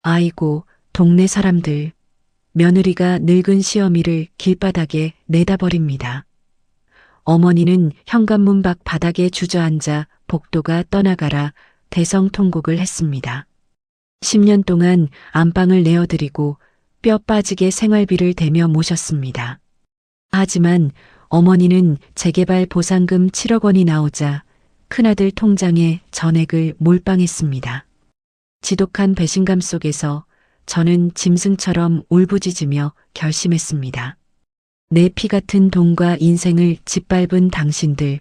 아이고, 동네 사람들. 며느리가 늙은 시어미를 길바닥에 내다버립니다. 어머니는 현관문 밖 바닥에 주저앉아 복도가 떠나가라 대성통곡을 했습니다. 10년 동안 안방을 내어드리고 뼈 빠지게 생활비를 대며 모셨습니다. 하지만 어머니는 재개발 보상금 7억 원이 나오자 큰아들 통장에 전액을 몰빵했습니다. 지독한 배신감 속에서 저는 짐승처럼 울부짖으며 결심했습니다. 내 피 같은 돈과 인생을 짓밟은 당신들,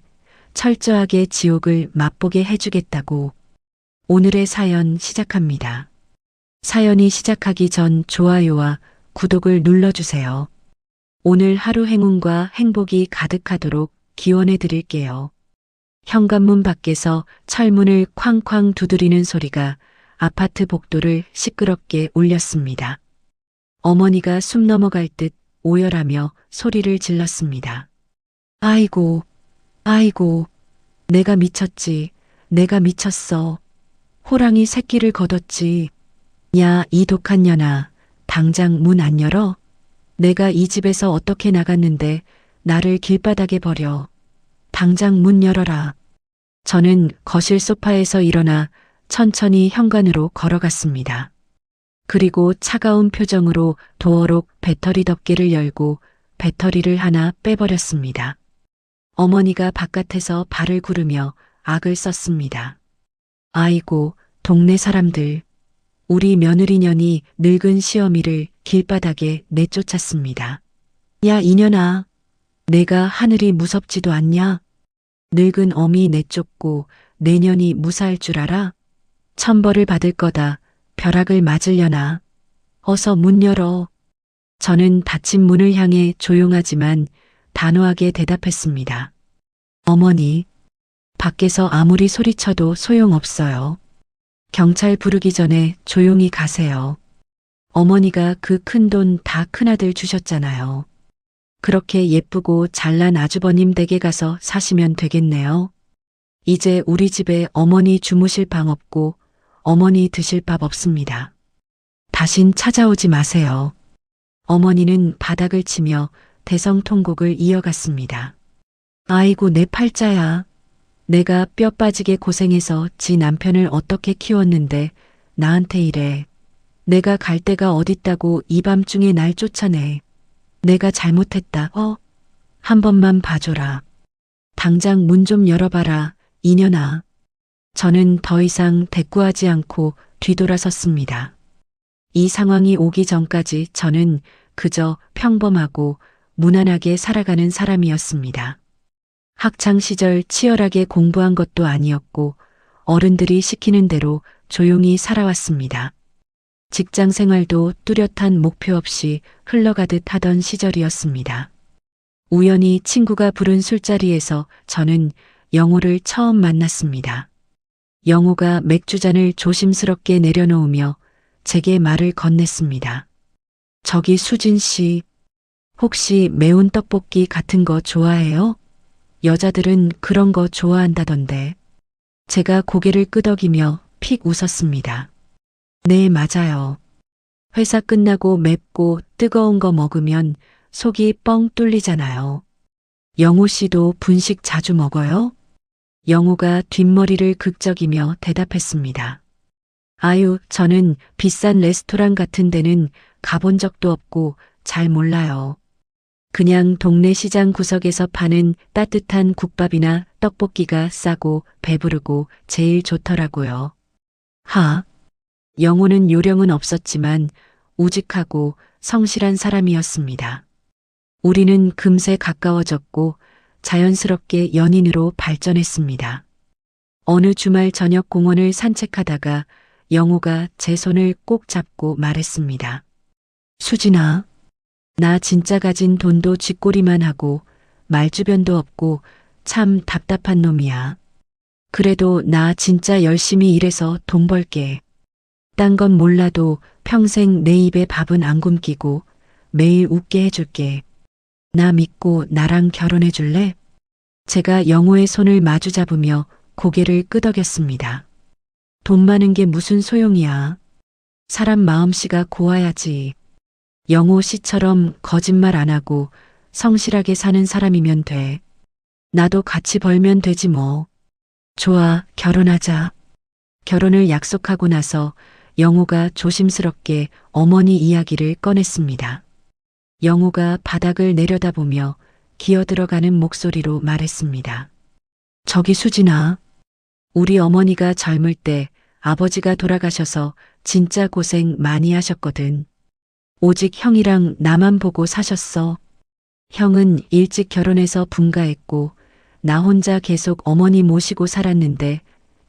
철저하게 지옥을 맛보게 해주겠다고. 오늘의 사연 시작합니다. 사연이 시작하기 전 좋아요와 구독을 눌러주세요. 오늘 하루 행운과 행복이 가득하도록 기원해 드릴게요. 현관문 밖에서 철문을 쾅쾅 두드리는 소리가 아파트 복도를 시끄럽게 울렸습니다. 어머니가 숨 넘어갈 듯 오열하며 소리를 질렀습니다. 아이고, 아이고, 내가 미쳤지, 내가 미쳤어. 호랑이 새끼를 거뒀지. 야, 이 독한 년아, 당장 문 안 열어? 내가 이 집에서 어떻게 나갔는데 나를 길바닥에 버려. 당장 문 열어라. 저는 거실 소파에서 일어나 천천히 현관으로 걸어갔습니다. 그리고 차가운 표정으로 도어록 배터리 덮개를 열고 배터리를 하나 빼버렸습니다. 어머니가 바깥에서 발을 구르며 악을 썼습니다. 아이고, 동네 사람들. 우리 며느리년이 늙은 시어미를 길바닥에 내쫓았습니다. 야, 이년아. 내가 하늘이 무섭지도 않냐? 늙은 어미 내쫓고 내년이 무사할 줄 알아? 천벌을 받을 거다. 벼락을 맞으려나. 어서 문 열어. 저는 닫힌 문을 향해 조용하지만 단호하게 대답했습니다. 어머니, 밖에서 아무리 소리쳐도 소용없어요. 경찰 부르기 전에 조용히 가세요. 어머니가 그 큰 돈 다 큰아들 주셨잖아요. 그렇게 예쁘고 잘난 아주버님 댁에 가서 사시면 되겠네요. 이제 우리 집에 어머니 주무실 방 없고 어머니 드실 밥 없습니다. 다신 찾아오지 마세요. 어머니는 바닥을 치며 대성통곡을 이어갔습니다. 아이고, 내 팔자야. 내가 뼈 빠지게 고생해서 지 남편을 어떻게 키웠는데 나한테 이래. 내가 갈 데가 어딨다고 이 밤중에 날 쫓아내. 내가 잘못했다. 한 번만 봐줘라. 당장 문 좀 열어봐라, 이년아. 저는 더 이상 대꾸하지 않고 뒤돌아섰습니다. 이 상황이 오기 전까지 저는 그저 평범하고 무난하게 살아가는 사람이었습니다. 학창 시절 치열하게 공부한 것도 아니었고 어른들이 시키는 대로 조용히 살아왔습니다. 직장 생활도 뚜렷한 목표 없이 흘러가듯 하던 시절이었습니다. 우연히 친구가 부른 술자리에서 저는 영호를 처음 만났습니다. 영호가 맥주잔을 조심스럽게 내려놓으며 제게 말을 건넸습니다. 저기 수진 씨, 혹시 매운 떡볶이 같은 거 좋아해요? 여자들은 그런 거 좋아한다던데. 제가 고개를 끄덕이며 픽 웃었습니다. 네, 맞아요. 회사 끝나고 맵고 뜨거운 거 먹으면 속이 뻥 뚫리잖아요. 영호 씨도 분식 자주 먹어요? 영호가 뒷머리를 극적이며 대답했습니다. 아유, 저는 비싼 레스토랑 같은 데는 가본 적도 없고 잘 몰라요. 그냥 동네 시장 구석에서 파는 따뜻한 국밥이나 떡볶이가 싸고 배부르고 제일 좋더라고요. 영호는 요령은 없었지만 우직하고 성실한 사람이었습니다. 우리는 금세 가까워졌고 자연스럽게 연인으로 발전했습니다. 어느 주말 저녁 공원을 산책하다가 영호가 제 손을 꼭 잡고 말했습니다. 수진아, 나 진짜 가진 돈도 쥐꼬리만 하고 말주변도 없고 참 답답한 놈이야. 그래도 나 진짜 열심히 일해서 돈 벌게. 딴 건 몰라도 평생 내 입에 밥은 안 굶기고 매일 웃게 해줄게. 나 믿고 나랑 결혼해 줄래? 제가 영호의 손을 마주 잡으며 고개를 끄덕였습니다. 돈 많은 게 무슨 소용이야. 사람 마음씨가 고와야지. 영호 씨처럼 거짓말 안 하고 성실하게 사는 사람이면 돼. 나도 같이 벌면 되지 뭐. 좋아, 결혼하자. 결혼을 약속하고 나서 영호가 조심스럽게 어머니 이야기를 꺼냈습니다. 영호가 바닥을 내려다보며 기어들어가는 목소리로 말했습니다. 저기 수진아. 우리 어머니가 젊을 때 아버지가 돌아가셔서 진짜 고생 많이 하셨거든. 오직 형이랑 나만 보고 사셨어. 형은 일찍 결혼해서 분가했고 나 혼자 계속 어머니 모시고 살았는데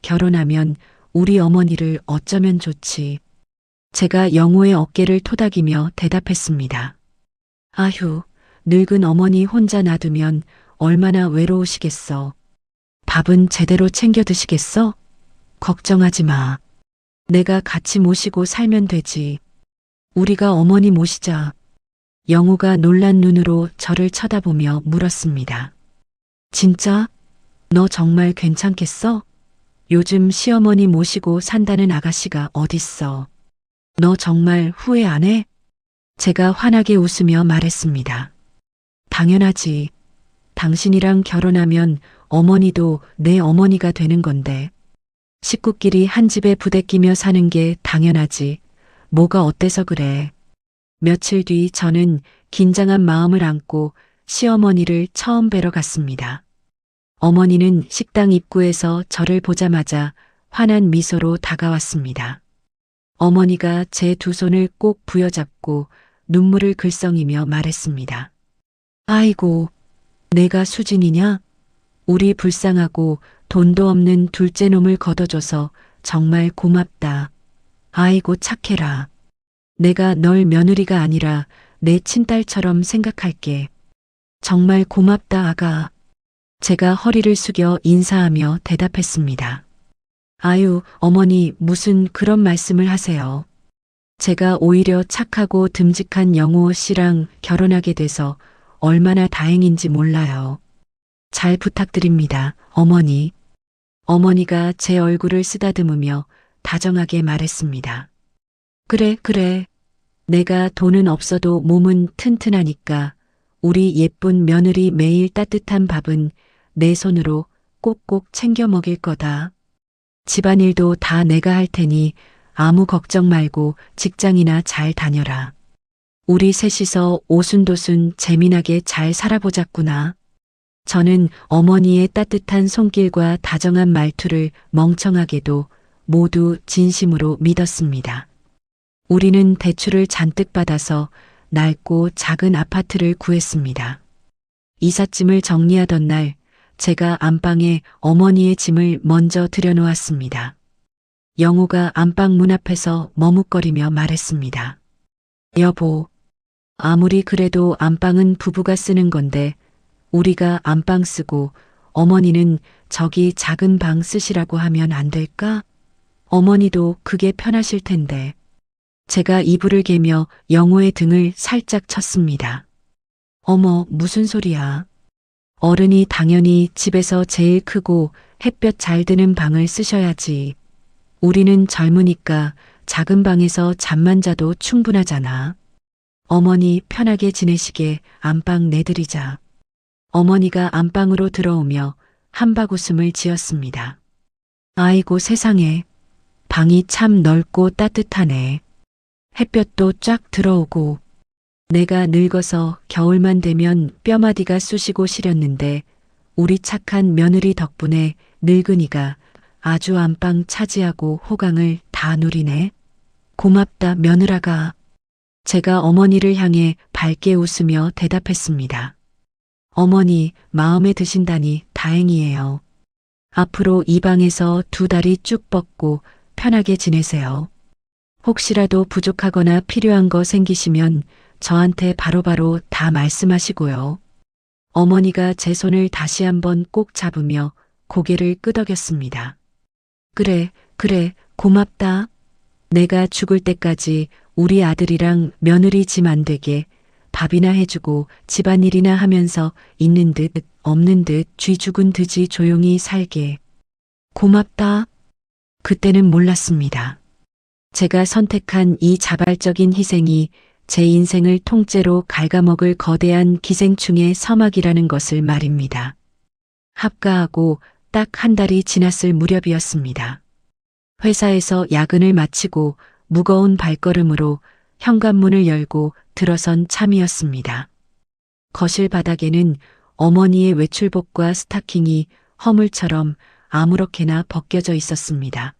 결혼하면 우리 어머니를 어쩌면 좋지. 제가 영호의 어깨를 토닥이며 대답했습니다. 아휴, 늙은 어머니 혼자 놔두면 얼마나 외로우시겠어. 밥은 제대로 챙겨 드시겠어? 걱정하지 마. 내가 같이 모시고 살면 되지. 우리가 어머니 모시자. 영호가 놀란 눈으로 저를 쳐다보며 물었습니다. 진짜? 너 정말 괜찮겠어? 요즘 시어머니 모시고 산다는 아가씨가 어딨어. 너 정말 후회 안 해? 제가 환하게 웃으며 말했습니다. 당연하지. 당신이랑 결혼하면 어머니도 내 어머니가 되는 건데. 식구끼리 한 집에 부대끼며 사는 게 당연하지. 뭐가 어때서 그래. 며칠 뒤 저는 긴장한 마음을 안고 시어머니를 처음 뵈러 갔습니다. 어머니는 식당 입구에서 저를 보자마자 환한 미소로 다가왔습니다. 어머니가 제 두 손을 꼭 부여잡고 눈물을 글썽이며 말했습니다. 아이고, 내가 수진이냐? 우리 불쌍하고 돈도 없는 둘째 놈을 거둬줘서 정말 고맙다. 아이고 착해라. 내가 널 며느리가 아니라 내 친딸처럼 생각할게. 정말 고맙다 아가. 제가 허리를 숙여 인사하며 대답했습니다. 아유, 어머니 무슨 그런 말씀을 하세요. 제가 오히려 착하고 듬직한 영호 씨랑 결혼하게 돼서 얼마나 다행인지 몰라요. 잘 부탁드립니다, 어머니. 어머니가 제 얼굴을 쓰다듬으며 다정하게 말했습니다. 그래, 그래. 내가 돈은 없어도 몸은 튼튼하니까 우리 예쁜 며느리 매일 따뜻한 밥은 내 손으로 꼭꼭 챙겨 먹일 거다. 집안일도 다 내가 할 테니 아무 걱정 말고 직장이나 잘 다녀라. 우리 셋이서 오순도순 재미나게 잘 살아보자꾸나. 저는 어머니의 따뜻한 손길과 다정한 말투를 멍청하게도 모두 진심으로 믿었습니다. 우리는 대출을 잔뜩 받아서 낡고 작은 아파트를 구했습니다. 이삿짐을 정리하던 날 제가 안방에 어머니의 짐을 먼저 들여놓았습니다. 영호가 안방 문 앞에서 머뭇거리며 말했습니다. 여보, 아무리 그래도 안방은 부부가 쓰는 건데 우리가 안방 쓰고 어머니는 저기 작은 방 쓰시라고 하면 안 될까? 어머니도 그게 편하실 텐데. 제가 이불을 개며 영호의 등을 살짝 쳤습니다. 어머, 무슨 소리야. 어른이 당연히 집에서 제일 크고 햇볕 잘 드는 방을 쓰셔야지. 우리는 젊으니까 작은 방에서 잠만 자도 충분하잖아. 어머니 편하게 지내시게 안방 내드리자. 어머니가 안방으로 들어오며 한박웃음을 지었습니다. 아이고 세상에, 방이 참 넓고 따뜻하네. 햇볕도 쫙 들어오고. 내가 늙어서 겨울만 되면 뼈마디가 쑤시고 시렸는데 우리 착한 며느리 덕분에 늙은이가 아주 안방 차지하고 호강을 다 누리네. 고맙다 며느라가. 제가 어머니를 향해 밝게 웃으며 대답했습니다. 어머니 마음에 드신다니 다행이에요. 앞으로 이 방에서 두 다리 쭉 뻗고 편하게 지내세요. 혹시라도 부족하거나 필요한 거 생기시면 저한테 바로바로 다 말씀하시고요. 어머니가 제 손을 다시 한번 꼭 잡으며 고개를 끄덕였습니다. 그래, 그래, 고맙다. 내가 죽을 때까지 우리 아들이랑 며느리 짐 안 되게 밥이나 해주고 집안일이나 하면서 있는 듯 없는 듯 쥐 죽은 듯이 조용히 살게. 고맙다. 그때는 몰랐습니다. 제가 선택한 이 자발적인 희생이 제 인생을 통째로 갉아먹을 거대한 기생충의 서막이라는 것을 말입니다. 합가하고 딱 한 달이 지났을 무렵이었습니다. 회사에서 야근을 마치고 무거운 발걸음으로 현관문을 열고 들어선 참이었습니다. 거실 바닥에는 어머니의 외출복과 스타킹이 허물처럼 아무렇게나 벗겨져 있었습니다.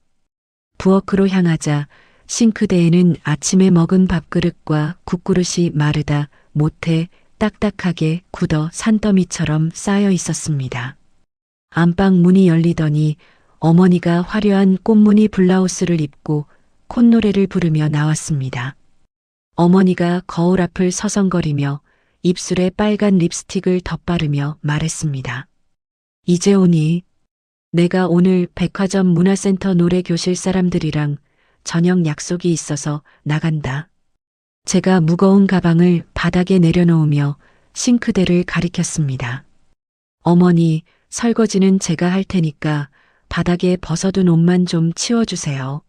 부엌으로 향하자 싱크대에는 아침에 먹은 밥그릇과 국그릇이 마르다 못해 딱딱하게 굳어 산더미처럼 쌓여 있었습니다. 안방 문이 열리더니 어머니가 화려한 꽃무늬 블라우스를 입고 콧노래를 부르며 나왔습니다. 어머니가 거울 앞을 서성거리며 입술에 빨간 립스틱을 덧바르며 말했습니다. 이제 오니? 내가 오늘 백화점 문화센터 노래교실 사람들이랑 저녁 약속이 있어서 나간다. 제가 무거운 가방을 바닥에 내려놓으며 싱크대를 가리켰습니다. 어머니, 설거지는 제가 할 테니까 바닥에 벗어둔 옷만 좀 치워주세요.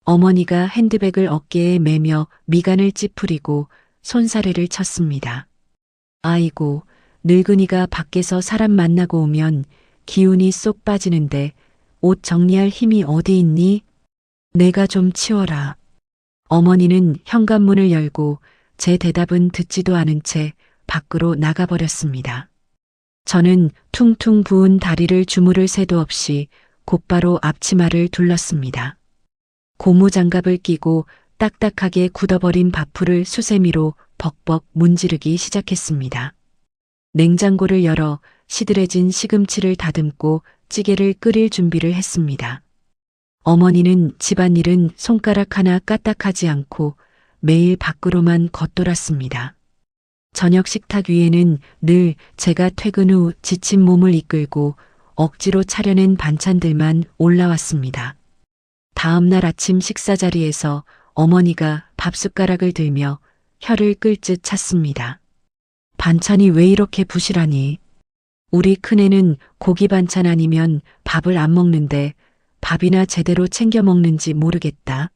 어머니가 핸드백을 어깨에 매며 미간을 찌푸리고 손사래를 쳤습니다. 아이고, 늙은이가 밖에서 사람 만나고 오면 기운이 쏙 빠지는데 옷 정리할 힘이 어디 있니? 내가 좀 치워라. 어머니는 현관문을 열고 제 대답은 듣지도 않은 채 밖으로 나가버렸습니다. 저는 퉁퉁 부은 다리를 주무를 새도 없이 곧바로 앞치마를 둘렀습니다. 고무장갑을 끼고 딱딱하게 굳어버린 밥풀을 수세미로 벅벅 문지르기 시작했습니다. 냉장고를 열어 시들해진 시금치를 다듬고 찌개를 끓일 준비를 했습니다. 어머니는 집안일은 손가락 하나 까딱하지 않고 매일 밖으로만 겉돌았습니다. 저녁 식탁 위에는 늘 제가 퇴근 후 지친 몸을 이끌고 억지로 차려낸 반찬들만 올라왔습니다. 다음 날 아침 식사 자리에서 어머니가 밥숟가락을 들며 혀를 끌 듯 찼습니다. 반찬이 왜 이렇게 부실하니? 우리 큰애는 고기 반찬 아니면 밥을 안 먹는데 밥이나 제대로 챙겨 먹는지 모르겠다.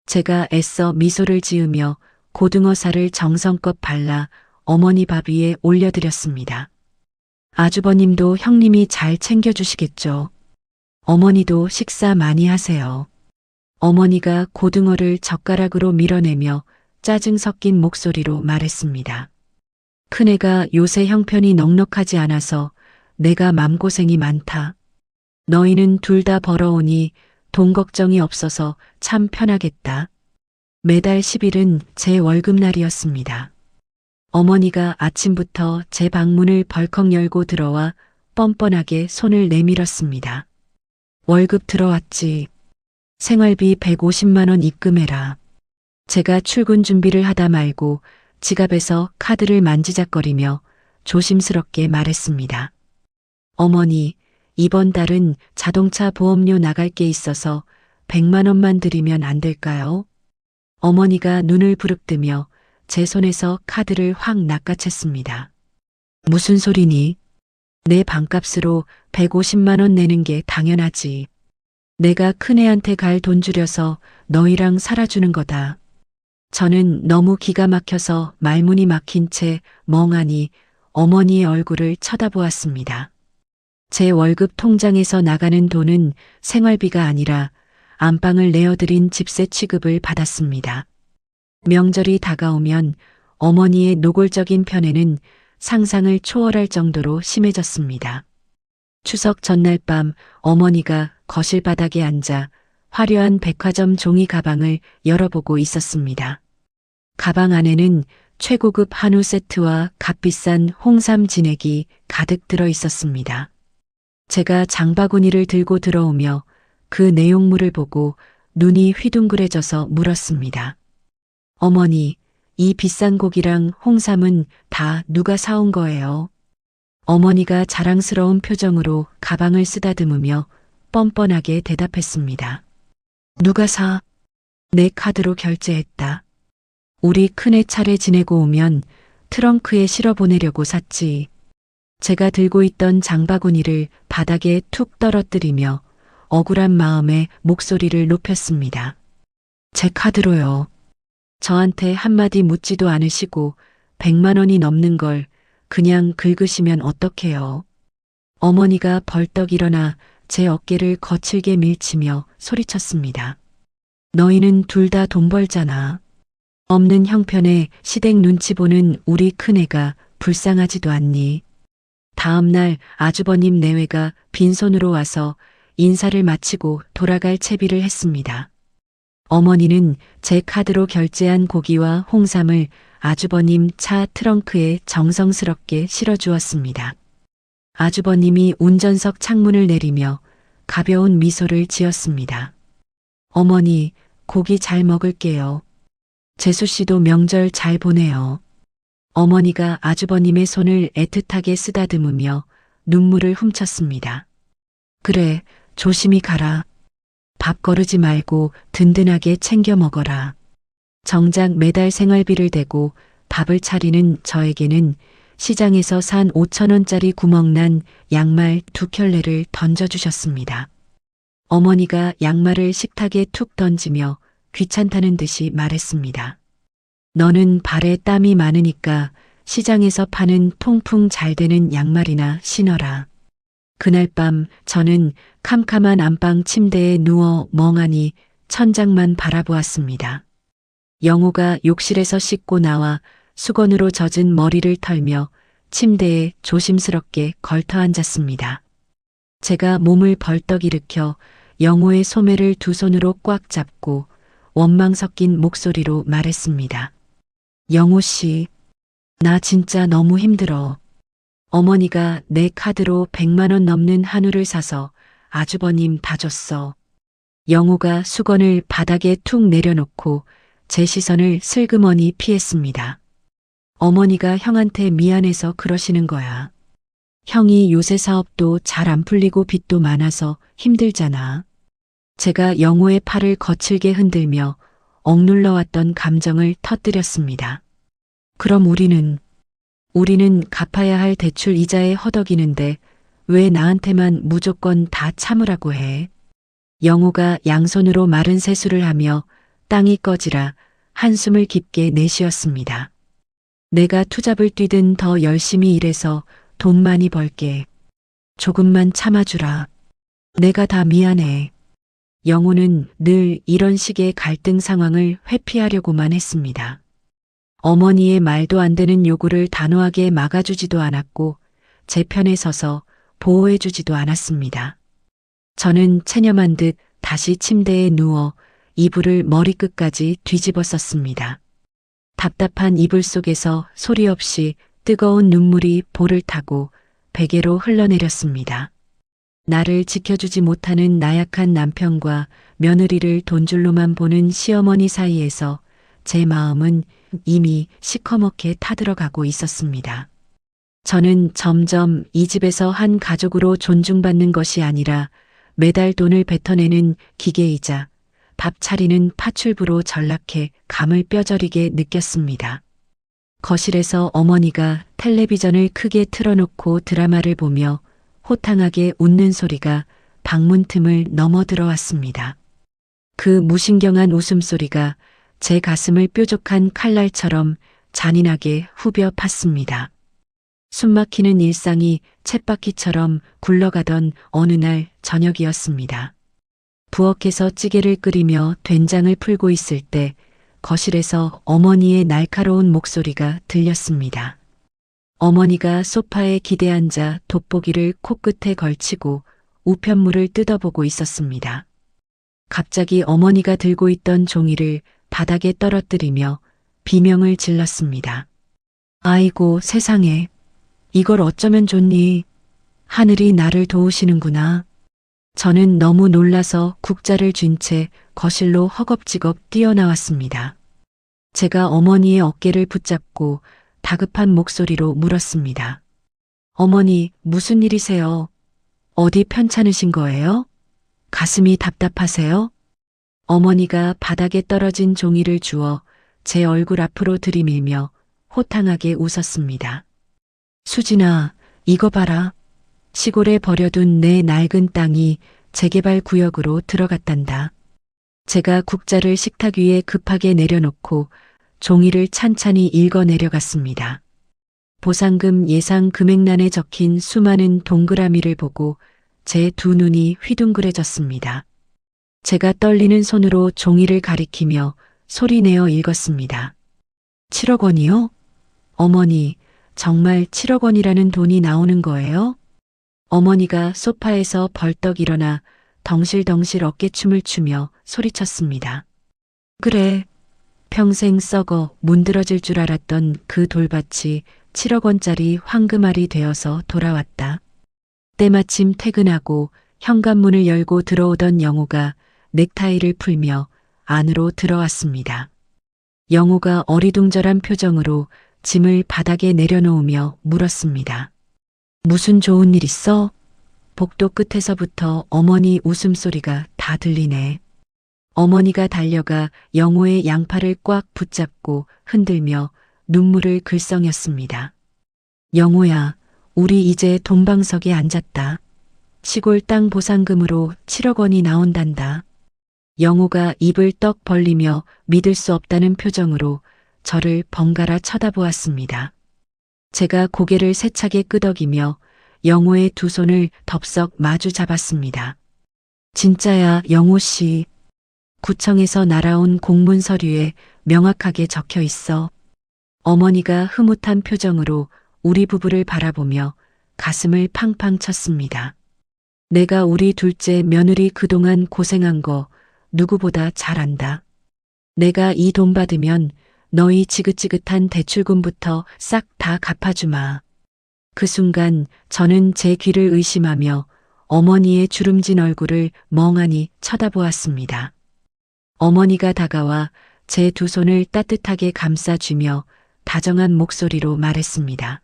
제가 애써 미소를 지으며 고등어살을 정성껏 발라 어머니 밥 위에 올려드렸습니다. 아주버님도 형님이 잘 챙겨주시겠죠. 어머니도 식사 많이 하세요. 어머니가 고등어를 젓가락으로 밀어내며 짜증 섞인 목소리로 말했습니다. 큰애가 요새 형편이 넉넉하지 않아서 내가 맘고생이 많다. 너희는 둘 다 벌어오니 돈 걱정이 없어서 참 편하겠다. 매달 10일은 제 월급날이었습니다. 어머니가 아침부터 제 방문을 벌컥 열고 들어와 뻔뻔하게 손을 내밀었습니다. 월급 들어왔지. 생활비 150만 원 입금해라. 제가 출근 준비를 하다 말고 지갑에서 카드를 만지작거리며 조심스럽게 말했습니다. 어머니, 이번 달은 자동차 보험료 나갈 게 있어서 100만 원만 드리면 안 될까요? 어머니가 눈을 부릅뜨며 제 손에서 카드를 확 낚아챘습니다. 무슨 소리니? 내 방값으로 150만 원 내는 게 당연하지. 내가 큰애한테 갈 돈 줄여서 너희랑 살아주는 거다. 저는 너무 기가 막혀서 말문이 막힌 채 멍하니 어머니의 얼굴을 쳐다보았습니다. 제 월급 통장에서 나가는 돈은 생활비가 아니라 안방을 내어드린 집세 취급을 받았습니다. 명절이 다가오면 어머니의 노골적인 편애는 상상을 초월할 정도로 심해졌습니다. 추석 전날 밤 어머니가 거실 바닥에 앉아 화려한 백화점 종이 가방을 열어보고 있었습니다. 가방 안에는 최고급 한우 세트와 값비싼 홍삼 진액이 가득 들어 있었습니다. 제가 장바구니를 들고 들어오며 그 내용물을 보고 눈이 휘둥그레져서 물었습니다. 어머니, 이 비싼 고기랑 홍삼은 다 누가 사온 거예요? 어머니가 자랑스러운 표정으로 가방을 쓰다듬으며 뻔뻔하게 대답했습니다. 누가 사? 내 카드로 결제했다. 우리 큰애 차례 지내고 오면 트렁크에 실어 보내려고 샀지. 제가 들고 있던 장바구니를 바닥에 툭 떨어뜨리며 억울한 마음에 목소리를 높였습니다. 제 카드로요. 저한테 한마디 묻지도 않으시고 100만 원이 넘는 걸 그냥 긁으시면 어떡해요. 어머니가 벌떡 일어나 제 어깨를 거칠게 밀치며 소리쳤습니다. 너희는 둘 다 돈 벌잖아. 없는 형편에 시댁 눈치 보는 우리 큰애가 불쌍하지도 않니. 다음 날 아주버님 내외가 빈손으로 와서 인사를 마치고 돌아갈 채비를 했습니다. 어머니는 제 카드로 결제한 고기와 홍삼을 아주버님 차 트렁크에 정성스럽게 실어주었습니다. 아주버님이 운전석 창문을 내리며 가벼운 미소를 지었습니다. 어머니, 고기 잘 먹을게요. 재수 씨도 명절 잘 보내요. 어머니가 아주버님의 손을 애틋하게 쓰다듬으며 눈물을 훔쳤습니다. 그래, 조심히 가라. 밥 거르지 말고 든든하게 챙겨 먹어라. 정작 매달 생활비를 대고 밥을 차리는 저에게는 시장에서 산 5,000원짜리 구멍난 양말 2켤레를 던져주셨습니다. 어머니가 양말을 식탁에 툭 던지며 귀찮다는 듯이 말했습니다. 너는 발에 땀이 많으니까 시장에서 파는 통풍 잘 되는 양말이나 신어라. 그날 밤 저는 캄캄한 안방 침대에 누워 멍하니 천장만 바라보았습니다. 영호가 욕실에서 씻고 나와 수건으로 젖은 머리를 털며 침대에 조심스럽게 걸터 앉았습니다. 제가 몸을 벌떡 일으켜 영호의 소매를 두 손으로 꽉 잡고 원망 섞인 목소리로 말했습니다. 영호 씨, 나 진짜 너무 힘들어. 어머니가 내 카드로 100만 원 넘는 한우를 사서 아주버님 다 줬어. 영호가 수건을 바닥에 툭 내려놓고 제 시선을 슬그머니 피했습니다. 어머니가 형한테 미안해서 그러시는 거야. 형이 요새 사업도 잘 안 풀리고 빚도 많아서 힘들잖아. 제가 영호의 팔을 거칠게 흔들며 억눌러왔던 감정을 터뜨렸습니다. 그럼 우리는 갚아야 할 대출 이자에 허덕이는데 왜 나한테만 무조건 다 참으라고 해? 영호가 양손으로 마른 세수를 하며 땅이 꺼지라 한숨을 깊게 내쉬었습니다. 내가 투잡을 뛰든 더 열심히 일해서 돈 많이 벌게. 조금만 참아주라. 내가 다 미안해. 영호는 늘 이런 식의 갈등 상황을 회피하려고만 했습니다. 어머니의 말도 안 되는 요구를 단호하게 막아주지도 않았고 제 편에 서서 보호해주지도 않았습니다. 저는 체념한 듯 다시 침대에 누워 이불을 머리끝까지 뒤집었었습니다. 답답한 이불 속에서 소리 없이 뜨거운 눈물이 볼을 타고 베개로 흘러내렸습니다. 나를 지켜주지 못하는 나약한 남편과 며느리를 돈줄로만 보는 시어머니 사이에서 제 마음은 이미 시커멓게 타들어가고 있었습니다. 저는 점점 이 집에서 한 가족으로 존중받는 것이 아니라 매달 돈을 뱉어내는 기계이자 밥 차리는 파출부로 전락해 감을 뼈저리게 느꼈습니다. 거실에서 어머니가 텔레비전을 크게 틀어놓고 드라마를 보며 호탕하게 웃는 소리가 방문 틈을 넘어 들어왔습니다. 그 무신경한 웃음소리가 제 가슴을 뾰족한 칼날처럼 잔인하게 후벼 팠습니다. 숨막히는 일상이 쳇바퀴처럼 굴러가던 어느 날 저녁이었습니다. 부엌에서 찌개를 끓이며 된장을 풀고 있을 때 거실에서 어머니의 날카로운 목소리가 들렸습니다. 어머니가 소파에 기대앉아 돋보기를 코끝에 걸치고 우편물을 뜯어보고 있었습니다. 갑자기 어머니가 들고 있던 종이를 바닥에 떨어뜨리며 비명을 질렀습니다. 아이고 세상에, 이걸 어쩌면 좋니? 하늘이 나를 도우시는구나. 저는 너무 놀라서 국자를 쥔 채 거실로 허겁지겁 뛰어나왔습니다. 제가 어머니의 어깨를 붙잡고 다급한 목소리로 물었습니다. 어머니, 무슨 일이세요? 어디 편찮으신 거예요? 가슴이 답답하세요? 어머니가 바닥에 떨어진 종이를 주워 제 얼굴 앞으로 들이밀며 호탕하게 웃었습니다. 수진아, 이거 봐라. 시골에 버려둔 내 낡은 땅이 재개발 구역으로 들어갔단다. 제가 국자를 식탁 위에 급하게 내려놓고 종이를 찬찬히 읽어 내려갔습니다. 보상금 예상 금액란에 적힌 수많은 동그라미를 보고 제 두 눈이 휘둥그레졌습니다. 제가 떨리는 손으로 종이를 가리키며 소리내어 읽었습니다. 7억 원이요? 어머니, 정말 7억 원이라는 돈이 나오는 거예요? 어머니가 소파에서 벌떡 일어나 덩실덩실 어깨춤을 추며 소리쳤습니다. 그래, 평생 썩어 문드러질 줄 알았던 그 돌밭이 7억 원짜리 황금알이 되어서 돌아왔다. 때마침 퇴근하고 현관문을 열고 들어오던 영호가 넥타이를 풀며 안으로 들어왔습니다. 영호가 어리둥절한 표정으로 짐을 바닥에 내려놓으며 물었습니다. 무슨 좋은 일 있어? 복도 끝에서부터 어머니 웃음소리가 다 들리네. 어머니가 달려가 영호의 양팔을 꽉 붙잡고 흔들며 눈물을 글썽였습니다. 영호야, 우리 이제 돈방석에 앉았다. 시골 땅 보상금으로 7억 원이 나온단다. 영호가 입을 떡 벌리며 믿을 수 없다는 표정으로 저를 번갈아 쳐다보았습니다. 제가 고개를 세차게 끄덕이며 영호의 두 손을 덥석 마주 잡았습니다. 진짜야, 영호 씨. 구청에서 날아온 공문 서류에 명확하게 적혀 있어. 어머니가 흐뭇한 표정으로 우리 부부를 바라보며 가슴을 팡팡 쳤습니다. 내가 우리 둘째 며느리 그동안 고생한 거 누구보다 잘 안다. 내가 이 돈 받으면 너희 지긋지긋한 대출금부터 싹 다 갚아주마. 그 순간 저는 제 귀를 의심하며 어머니의 주름진 얼굴을 멍하니 쳐다보았습니다. 어머니가 다가와 제 두 손을 따뜻하게 감싸주며 다정한 목소리로 말했습니다.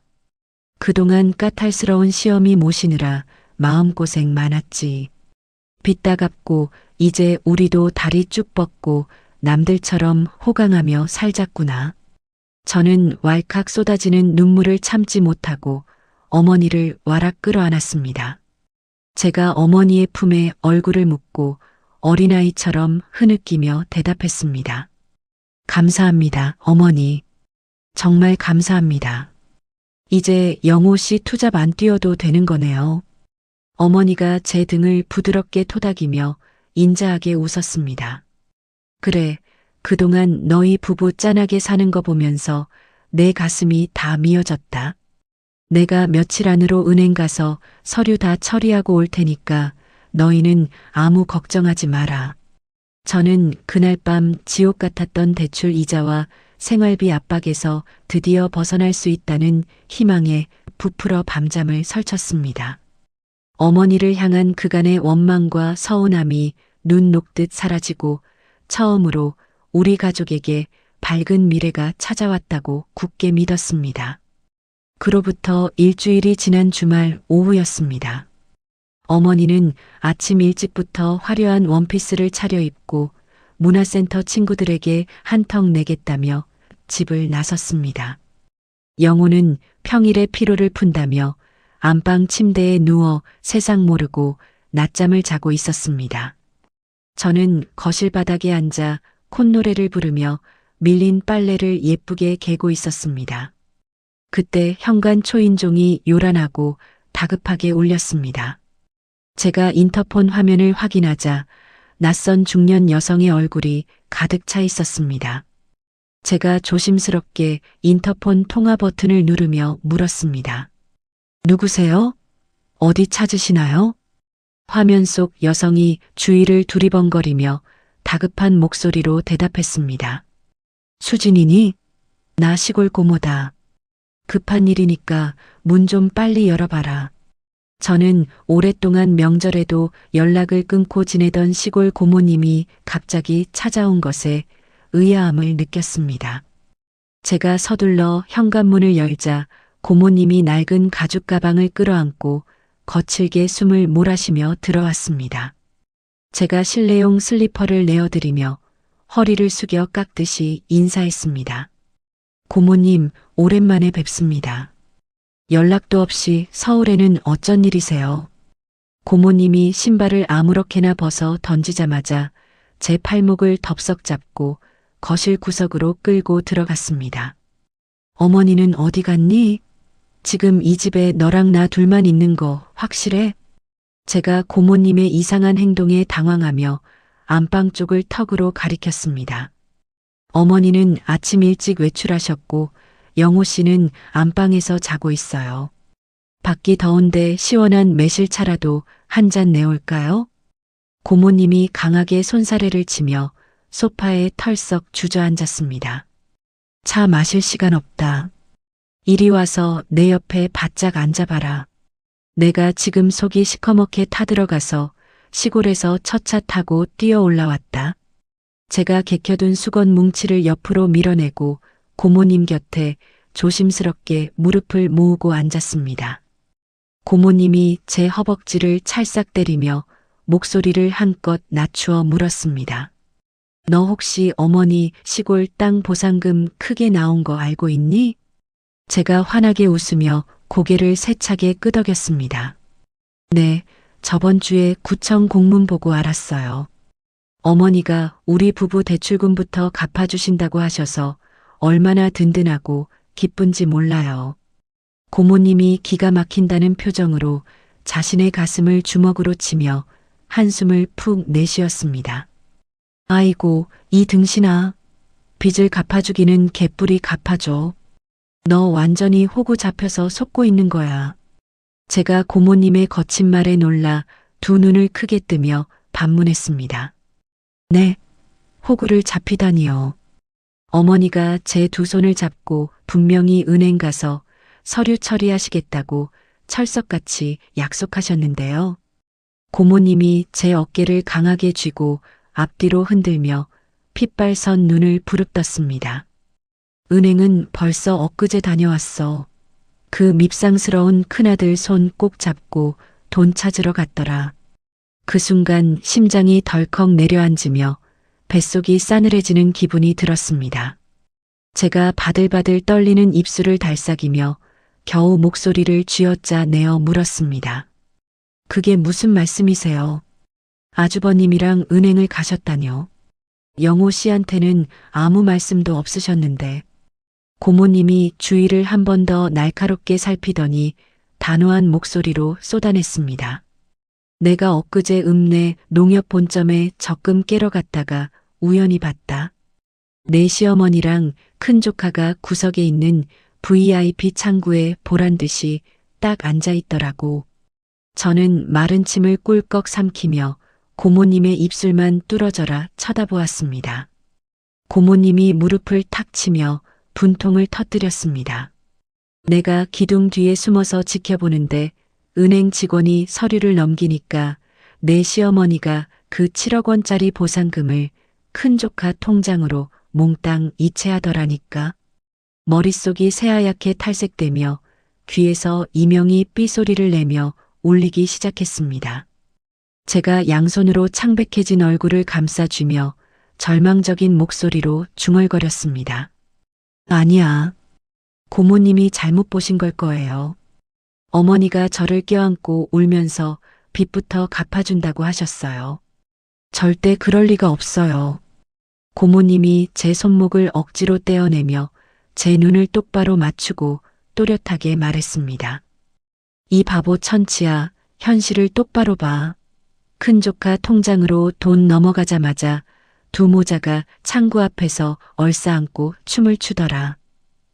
그동안 까탈스러운 시어미 모시느라 마음고생 많았지. 빚 다 갚고 이제 우리도 다리 쭉 뻗고 남들처럼 호강하며 살자꾸나. 저는 왈칵 쏟아지는 눈물을 참지 못하고 어머니를 와락 끌어안았습니다. 제가 어머니의 품에 얼굴을 묻고 어린아이처럼 흐느끼며 대답했습니다. 감사합니다, 어머니. 정말 감사합니다. 이제 영호 씨 투잡 안 뛰어도 되는 거네요. 어머니가 제 등을 부드럽게 토닥이며 인자하게 웃었습니다. 그래, 그동안 너희 부부 짠하게 사는 거 보면서 내 가슴이 다 미어졌다. 내가 며칠 안으로 은행 가서 서류 다 처리하고 올 테니까 너희는 아무 걱정하지 마라. 저는 그날 밤 지옥 같았던 대출 이자와 생활비 압박에서 드디어 벗어날 수 있다는 희망에 부풀어 밤잠을 설쳤습니다. 어머니를 향한 그간의 원망과 서운함이 눈 녹듯 사라지고 처음으로 우리 가족에게 밝은 미래가 찾아왔다고 굳게 믿었습니다. 그로부터 일주일이 지난 주말 오후였습니다. 어머니는 아침 일찍부터 화려한 원피스를 차려입고 문화센터 친구들에게 한턱 내겠다며 집을 나섰습니다. 영호는 평일에 피로를 푼다며 안방 침대에 누워 세상 모르고 낮잠을 자고 있었습니다. 저는 거실 바닥에 앉아 콧노래를 부르며 밀린 빨래를 예쁘게 개고 있었습니다. 그때 현관 초인종이 요란하고 다급하게 울렸습니다. 제가 인터폰 화면을 확인하자 낯선 중년 여성의 얼굴이 가득 차 있었습니다. 제가 조심스럽게 인터폰 통화 버튼을 누르며 물었습니다. 누구세요? 어디 찾으시나요? 화면 속 여성이 주위를 두리번거리며 다급한 목소리로 대답했습니다. 수진이니? 나 시골 고모다. 급한 일이니까 문 좀 빨리 열어봐라. 저는 오랫동안 명절에도 연락을 끊고 지내던 시골 고모님이 갑자기 찾아온 것에 의아함을 느꼈습니다. 제가 서둘러 현관문을 열자 고모님이 낡은 가죽 가방을 끌어안고 거칠게 숨을 몰아쉬며 들어왔습니다. 제가 실내용 슬리퍼를 내어드리며 허리를 숙여 깎듯이 인사했습니다. 고모님, 오랜만에 뵙습니다. 연락도 없이 서울에는 어쩐 일이세요? 고모님이 신발을 아무렇게나 벗어 던지자마자 제 팔목을 덥석 잡고 거실 구석으로 끌고 들어갔습니다. 어머니는 어디 갔니? 지금 이 집에 너랑 나 둘만 있는 거 확실해? 제가 고모님의 이상한 행동에 당황하며 안방 쪽을 턱으로 가리켰습니다. 어머니는 아침 일찍 외출하셨고 영호 씨는 안방에서 자고 있어요. 밖이 더운데 시원한 매실차라도 한 잔 내올까요? 고모님이 강하게 손사래를 치며 소파에 털썩 주저앉았습니다. 차 마실 시간 없다. 이리 와서 내 옆에 바짝 앉아봐라. 내가 지금 속이 시커멓게 타들어가서 시골에서 첫 차 타고 뛰어 올라왔다. 제가 개켜둔 수건 뭉치를 옆으로 밀어내고 고모님 곁에 조심스럽게 무릎을 모으고 앉았습니다. 고모님이 제 허벅지를 찰싹 때리며 목소리를 한껏 낮추어 물었습니다. 너 혹시 어머니 시골 땅 보상금 크게 나온 거 알고 있니? 제가 환하게 웃으며 고개를 세차게 끄덕였습니다. 네, 저번 주에 구청 공문 보고 알았어요. 어머니가 우리 부부 대출금부터 갚아주신다고 하셔서 얼마나 든든하고 기쁜지 몰라요. 고모님이 기가 막힌다는 표정으로 자신의 가슴을 주먹으로 치며 한숨을 푹 내쉬었습니다. 아이고, 이 등신아. 빚을 갚아주기는 개뿔이 갚아줘. 너 완전히 호구 잡혀서 속고 있는 거야. 제가 고모님의 거친 말에 놀라 두 눈을 크게 뜨며 반문했습니다. 네, 호구를 잡히다니요. 어머니가 제 두 손을 잡고 분명히 은행 가서 서류 처리하시겠다고 철석같이 약속하셨는데요. 고모님이 제 어깨를 강하게 쥐고 앞뒤로 흔들며 핏발선 눈을 부릅떴습니다. 은행은 벌써 엊그제 다녀왔어. 그 밉상스러운 큰아들 손 꼭 잡고 돈 찾으러 갔더라. 그 순간 심장이 덜컥 내려앉으며 뱃속이 싸늘해지는 기분이 들었습니다. 제가 바들바들 떨리는 입술을 달싹이며 겨우 목소리를 쥐어짜 내어 물었습니다. 그게 무슨 말씀이세요? 아주버님이랑 은행을 가셨다뇨. 영호 씨한테는 아무 말씀도 없으셨는데. 고모님이 주위를 한 번 더 날카롭게 살피더니 단호한 목소리로 쏟아냈습니다. 내가 엊그제 읍내 농협 본점에 적금 깨러 갔다가 우연히 봤다. 내 시어머니랑 큰 조카가 구석에 있는 VIP 창구에 보란 듯이 딱 앉아 있더라고. 저는 마른 침을 꿀꺽 삼키며 고모님의 입술만 뚫어져라 쳐다보았습니다. 고모님이 무릎을 탁 치며 분통을 터뜨렸습니다. 내가 기둥 뒤에 숨어서 지켜보는데 은행 직원이 서류를 넘기니까 내 시어머니가 그 7억 원짜리 보상금을 큰 조카 통장으로 몽땅 이체하더라니까. 머릿속이 새하얗게 탈색되며 귀에서 이명이 삐소리를 내며 울리기 시작했습니다. 제가 양손으로 창백해진 얼굴을 감싸쥐며 절망적인 목소리로 중얼거렸습니다. 아니야. 고모님이 잘못 보신 걸 거예요. 어머니가 저를 껴안고 울면서 빚부터 갚아준다고 하셨어요. 절대 그럴 리가 없어요. 고모님이 제 손목을 억지로 떼어내며 제 눈을 똑바로 맞추고 또렷하게 말했습니다. 이 바보 천치야, 현실을 똑바로 봐. 큰 조카 통장으로 돈 넘어가자마자 두 모자가 창구 앞에서 얼싸안고 춤을 추더라.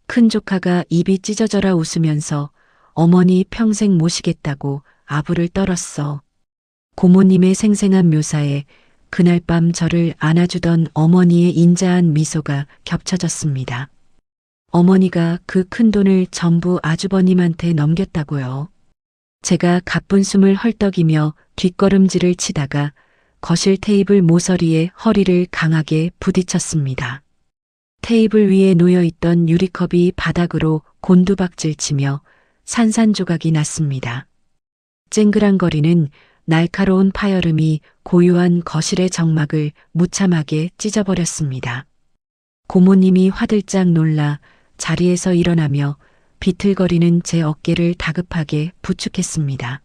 큰 조카가 입이 찢어져라 웃으면서 어머니 평생 모시겠다고 아부를 떨었어. 고모님의 생생한 묘사에 그날 밤 저를 안아주던 어머니의 인자한 미소가 겹쳐졌습니다. 어머니가 그 큰 돈을 전부 아주버님한테 넘겼다고요. 제가 가쁜 숨을 헐떡이며 뒷걸음질을 치다가 거실 테이블 모서리에 허리를 강하게 부딪혔습니다. 테이블 위에 놓여있던 유리컵이 바닥으로 곤두박질 치며 산산조각이 났습니다. 쨍그랑거리는 날카로운 파열음이 고요한 거실의 정막을 무참하게 찢어버렸습니다. 고모님이 화들짝 놀라 자리에서 일어나며 비틀거리는 제 어깨를 다급하게 부축했습니다.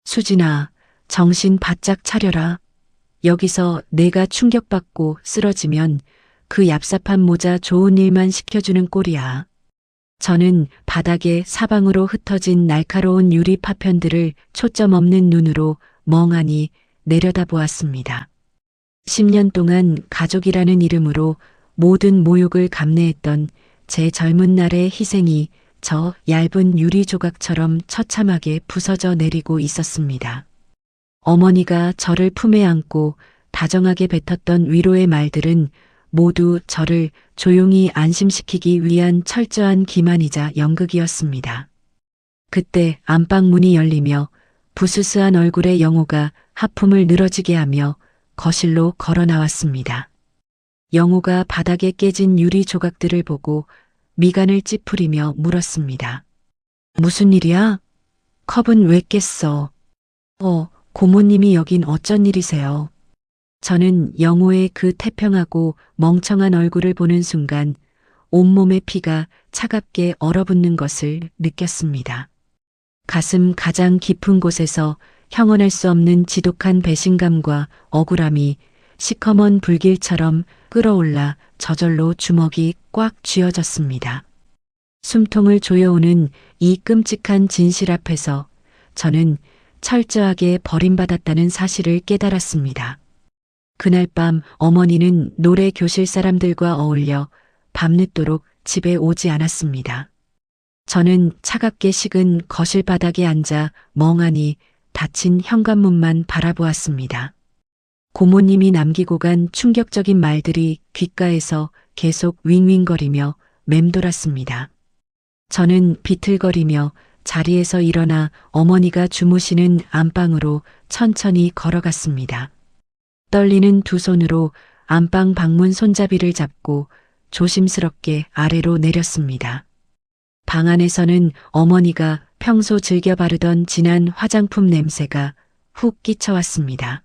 수진아, 정신 바짝 차려라. 여기서 내가 충격받고 쓰러지면 그 얍삽한 모자 좋은 일만 시켜주는 꼴이야. 저는 바닥에 사방으로 흩어진 날카로운 유리 파편들을 초점 없는 눈으로 멍하니 내려다보았습니다. 10년 동안 가족이라는 이름으로 모든 모욕을 감내했던 제 젊은 날의 희생이 저 얇은 유리 조각처럼 처참하게 부서져 내리고 있었습니다. 어머니가 저를 품에 안고 다정하게 뱉었던 위로의 말들은 모두 저를 조용히 안심시키기 위한 철저한 기만이자 연극이었습니다. 그때 안방 문이 열리며 부스스한 얼굴의 영호가 하품을 늘어지게 하며 거실로 걸어 나왔습니다. 영호가 바닥에 깨진 유리 조각들을 보고 미간을 찌푸리며 물었습니다. 무슨 일이야? 컵은 왜 깼어? 고모님이 여긴 어쩐 일이세요? 저는 영호의 그 태평하고 멍청한 얼굴을 보는 순간 온몸의 피가 차갑게 얼어붙는 것을 느꼈습니다. 가슴 가장 깊은 곳에서 형언할 수 없는 지독한 배신감과 억울함이 시커먼 불길처럼 끌어올라 저절로 주먹이 꽉 쥐어졌습니다. 숨통을 조여오는 이 끔찍한 진실 앞에서 저는 철저하게 버림받았다는 사실을 깨달았습니다. 그날 밤 어머니는 노래 교실 사람들과 어울려 밤늦도록 집에 오지 않았습니다. 저는 차갑게 식은 거실 바닥에 앉아 멍하니 닫힌 현관문만 바라보았습니다. 고모님이 남기고 간 충격적인 말들이 귓가에서 계속 윙윙거리며 맴돌았습니다. 저는 비틀거리며 자리에서 일어나 어머니가 주무시는 안방으로 천천히 걸어갔습니다. 떨리는 두 손으로 안방 방문 손잡이를 잡고 조심스럽게 아래로 내렸습니다. 방 안에서는 어머니가 평소 즐겨 바르던 진한 화장품 냄새가 훅 끼쳐왔습니다.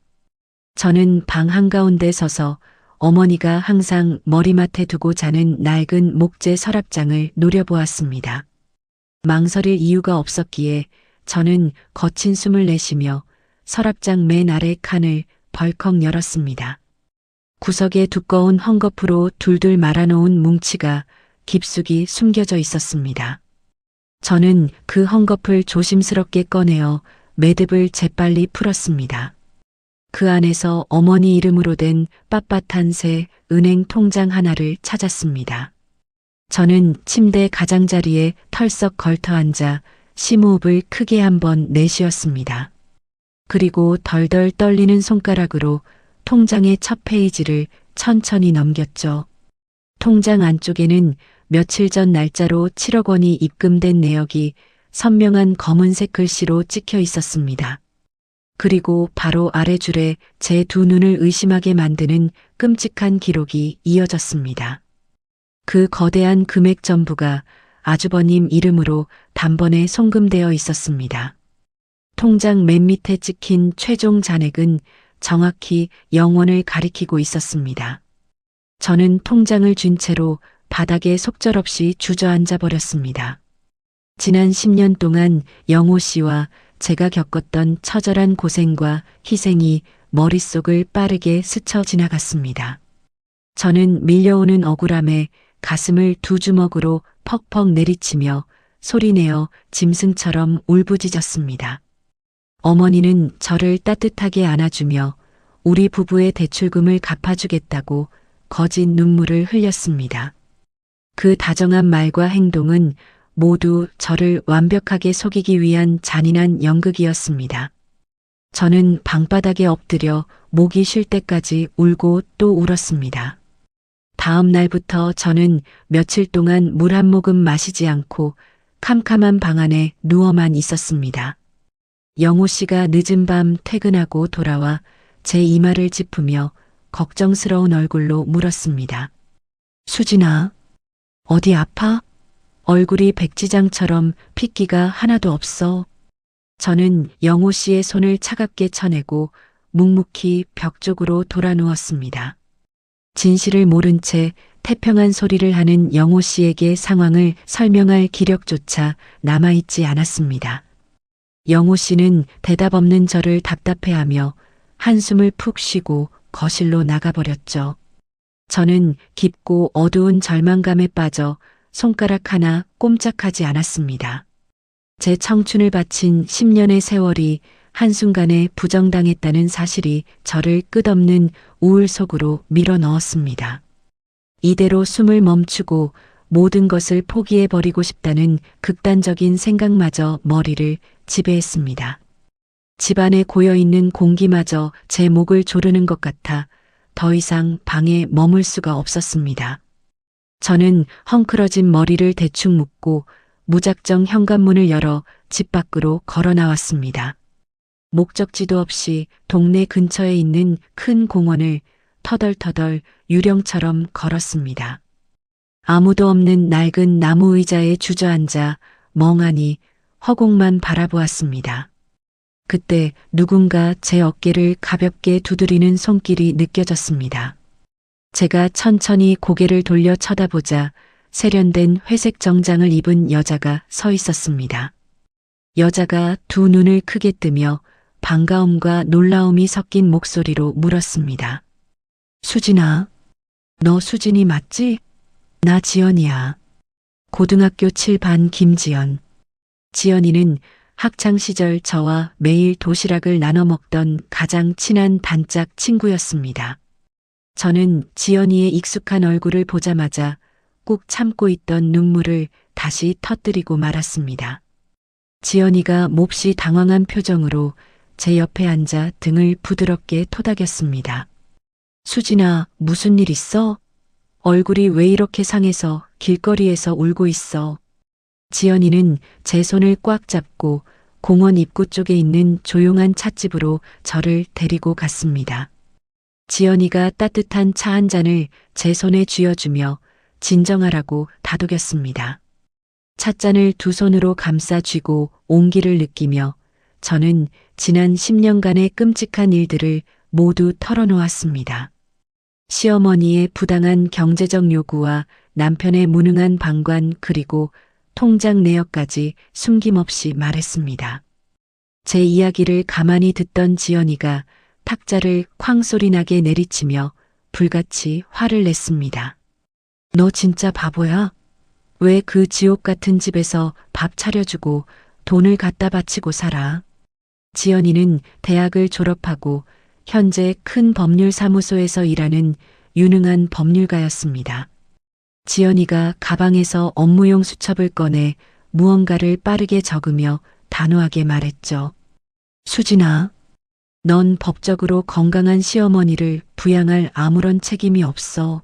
저는 방 한가운데 서서 어머니가 항상 머리맡에 두고 자는 낡은 목재 서랍장을 노려보았습니다. 망설일 이유가 없었기에 저는 거친 숨을 내쉬며 서랍장 맨 아래 칸을 벌컥 열었습니다. 구석에 두꺼운 헝겊으로 둘둘 말아놓은 뭉치가 깊숙이 숨겨져 있었습니다. 저는 그 헝겊을 조심스럽게 꺼내어 매듭을 재빨리 풀었습니다. 그 안에서 어머니 이름으로 된 빳빳한 새 은행 통장 하나를 찾았습니다. 저는 침대 가장자리에 털썩 걸터 앉아 심호흡을 크게 한번 내쉬었습니다. 그리고 덜덜 떨리는 손가락으로 통장의 첫 페이지를 천천히 넘겼죠. 통장 안쪽에는 며칠 전 날짜로 7억 원이 입금된 내역이 선명한 검은색 글씨로 찍혀 있었습니다. 그리고 바로 아래 줄에 제 두 눈을 의심하게 만드는 끔찍한 기록이 이어졌습니다. 그 거대한 금액 전부가 아주버님 이름으로 단번에 송금되어 있었습니다. 통장 맨 밑에 찍힌 최종 잔액은 정확히 0원을 가리키고 있었습니다. 저는 통장을 쥔 채로 바닥에 속절없이 주저앉아 버렸습니다. 지난 10년 동안 영호 씨와 제가 겪었던 처절한 고생과 희생이 머릿속을 빠르게 스쳐 지나갔습니다. 저는 밀려오는 억울함에 가슴을 두 주먹으로 퍽퍽 내리치며 소리내어 짐승처럼 울부짖었습니다. 어머니는 저를 따뜻하게 안아주며 우리 부부의 대출금을 갚아주겠다고 거짓 눈물을 흘렸습니다. 그 다정한 말과 행동은 모두 저를 완벽하게 속이기 위한 잔인한 연극이었습니다. 저는 방바닥에 엎드려 목이 쉴 때까지 울고 또 울었습니다. 다음 날부터 저는 며칠 동안 물 한 모금 마시지 않고 캄캄한 방 안에 누워만 있었습니다. 영호 씨가 늦은 밤 퇴근하고 돌아와 제 이마를 짚으며 걱정스러운 얼굴로 물었습니다. 수진아, 어디 아파? 얼굴이 백지장처럼 핏기가 하나도 없어. 저는 영호 씨의 손을 차갑게 쳐내고 묵묵히 벽 쪽으로 돌아 누웠습니다. 진실을 모른 채 태평한 소리를 하는 영호 씨에게 상황을 설명할 기력조차 남아있지 않았습니다. 영호 씨는 대답 없는 저를 답답해하며 한숨을 푹 쉬고 거실로 나가버렸죠. 저는 깊고 어두운 절망감에 빠져 손가락 하나 꼼짝하지 않았습니다. 제 청춘을 바친 10년의 세월이 한순간에 부정당했다는 사실이 저를 끝없는 우울 속으로 밀어 넣었습니다. 이대로 숨을 멈추고 모든 것을 포기해버리고 싶다는 극단적인 생각마저 머리를 지배했습니다. 집안에 고여있는 공기마저 제 목을 조르는 것 같아 더 이상 방에 머물 수가 없었습니다. 저는 헝클어진 머리를 대충 묶고 무작정 현관문을 열어 집 밖으로 걸어 나왔습니다. 목적지도 없이 동네 근처에 있는 큰 공원을 터덜터덜 유령처럼 걸었습니다. 아무도 없는 낡은 나무 의자에 주저앉아 멍하니 허공만 바라보았습니다. 그때 누군가 제 어깨를 가볍게 두드리는 손길이 느껴졌습니다. 제가 천천히 고개를 돌려 쳐다보자 세련된 회색 정장을 입은 여자가 서 있었습니다. 여자가 두 눈을 크게 뜨며 반가움과 놀라움이 섞인 목소리로 물었습니다. 수진아, 너 수진이 맞지? 나 지연이야. 고등학교 7반 김지연. 지연이는 학창시절 저와 매일 도시락을 나눠 먹던 가장 친한 단짝 친구였습니다. 저는 지연이의 익숙한 얼굴을 보자마자 꾹 참고 있던 눈물을 다시 터뜨리고 말았습니다. 지연이가 몹시 당황한 표정으로 제 옆에 앉아 등을 부드럽게 토닥였습니다. 수진아, 무슨 일 있어? 얼굴이 왜 이렇게 상해서 길거리에서 울고 있어? 지연이는 제 손을 꽉 잡고 공원 입구 쪽에 있는 조용한 찻집으로 저를 데리고 갔습니다. 지연이가 따뜻한 차 한 잔을 제 손에 쥐어주며 진정하라고 다독였습니다. 찻잔을 두 손으로 감싸 쥐고 온기를 느끼며 저는 지난 10년간의 끔찍한 일들을 모두 털어놓았습니다. 시어머니의 부당한 경제적 요구와 남편의 무능한 방관 그리고 통장 내역까지 숨김없이 말했습니다. 제 이야기를 가만히 듣던 지연이가 탁자를 쾅 소리 나게 내리치며 불같이 화를 냈습니다. 너 진짜 바보야? 왜 그 지옥 같은 집에서 밥 차려주고 돈을 갖다 바치고 살아? 지연이는 대학을 졸업하고 현재 큰 법률사무소에서 일하는 유능한 법률가였습니다. 지연이가 가방에서 업무용 수첩을 꺼내 무언가를 빠르게 적으며 단호하게 말했죠. 수진아, 넌 법적으로 건강한 시어머니를 부양할 아무런 책임이 없어.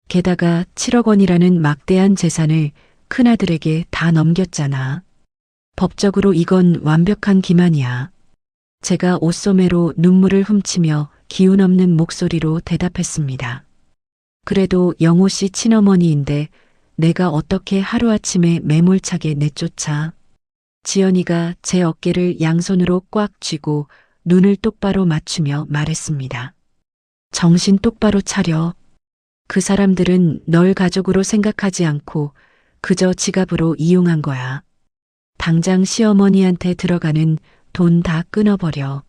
게다가 7억 원이라는 막대한 재산을 큰아들에게 다 넘겼잖아. 법적으로 이건 완벽한 기만이야. 제가 옷소매로 눈물을 훔치며 기운 없는 목소리로 대답했습니다. 그래도 영호 씨 친어머니인데 내가 어떻게 하루아침에 매몰차게 내쫓아. 지연이가 제 어깨를 양손으로 꽉 쥐고 눈을 똑바로 맞추며 말했습니다. 정신 똑바로 차려. 그 사람들은 널 가족으로 생각하지 않고 그저 지갑으로 이용한 거야. 당장 시어머니한테 들어가는 돈 다 끊어버려.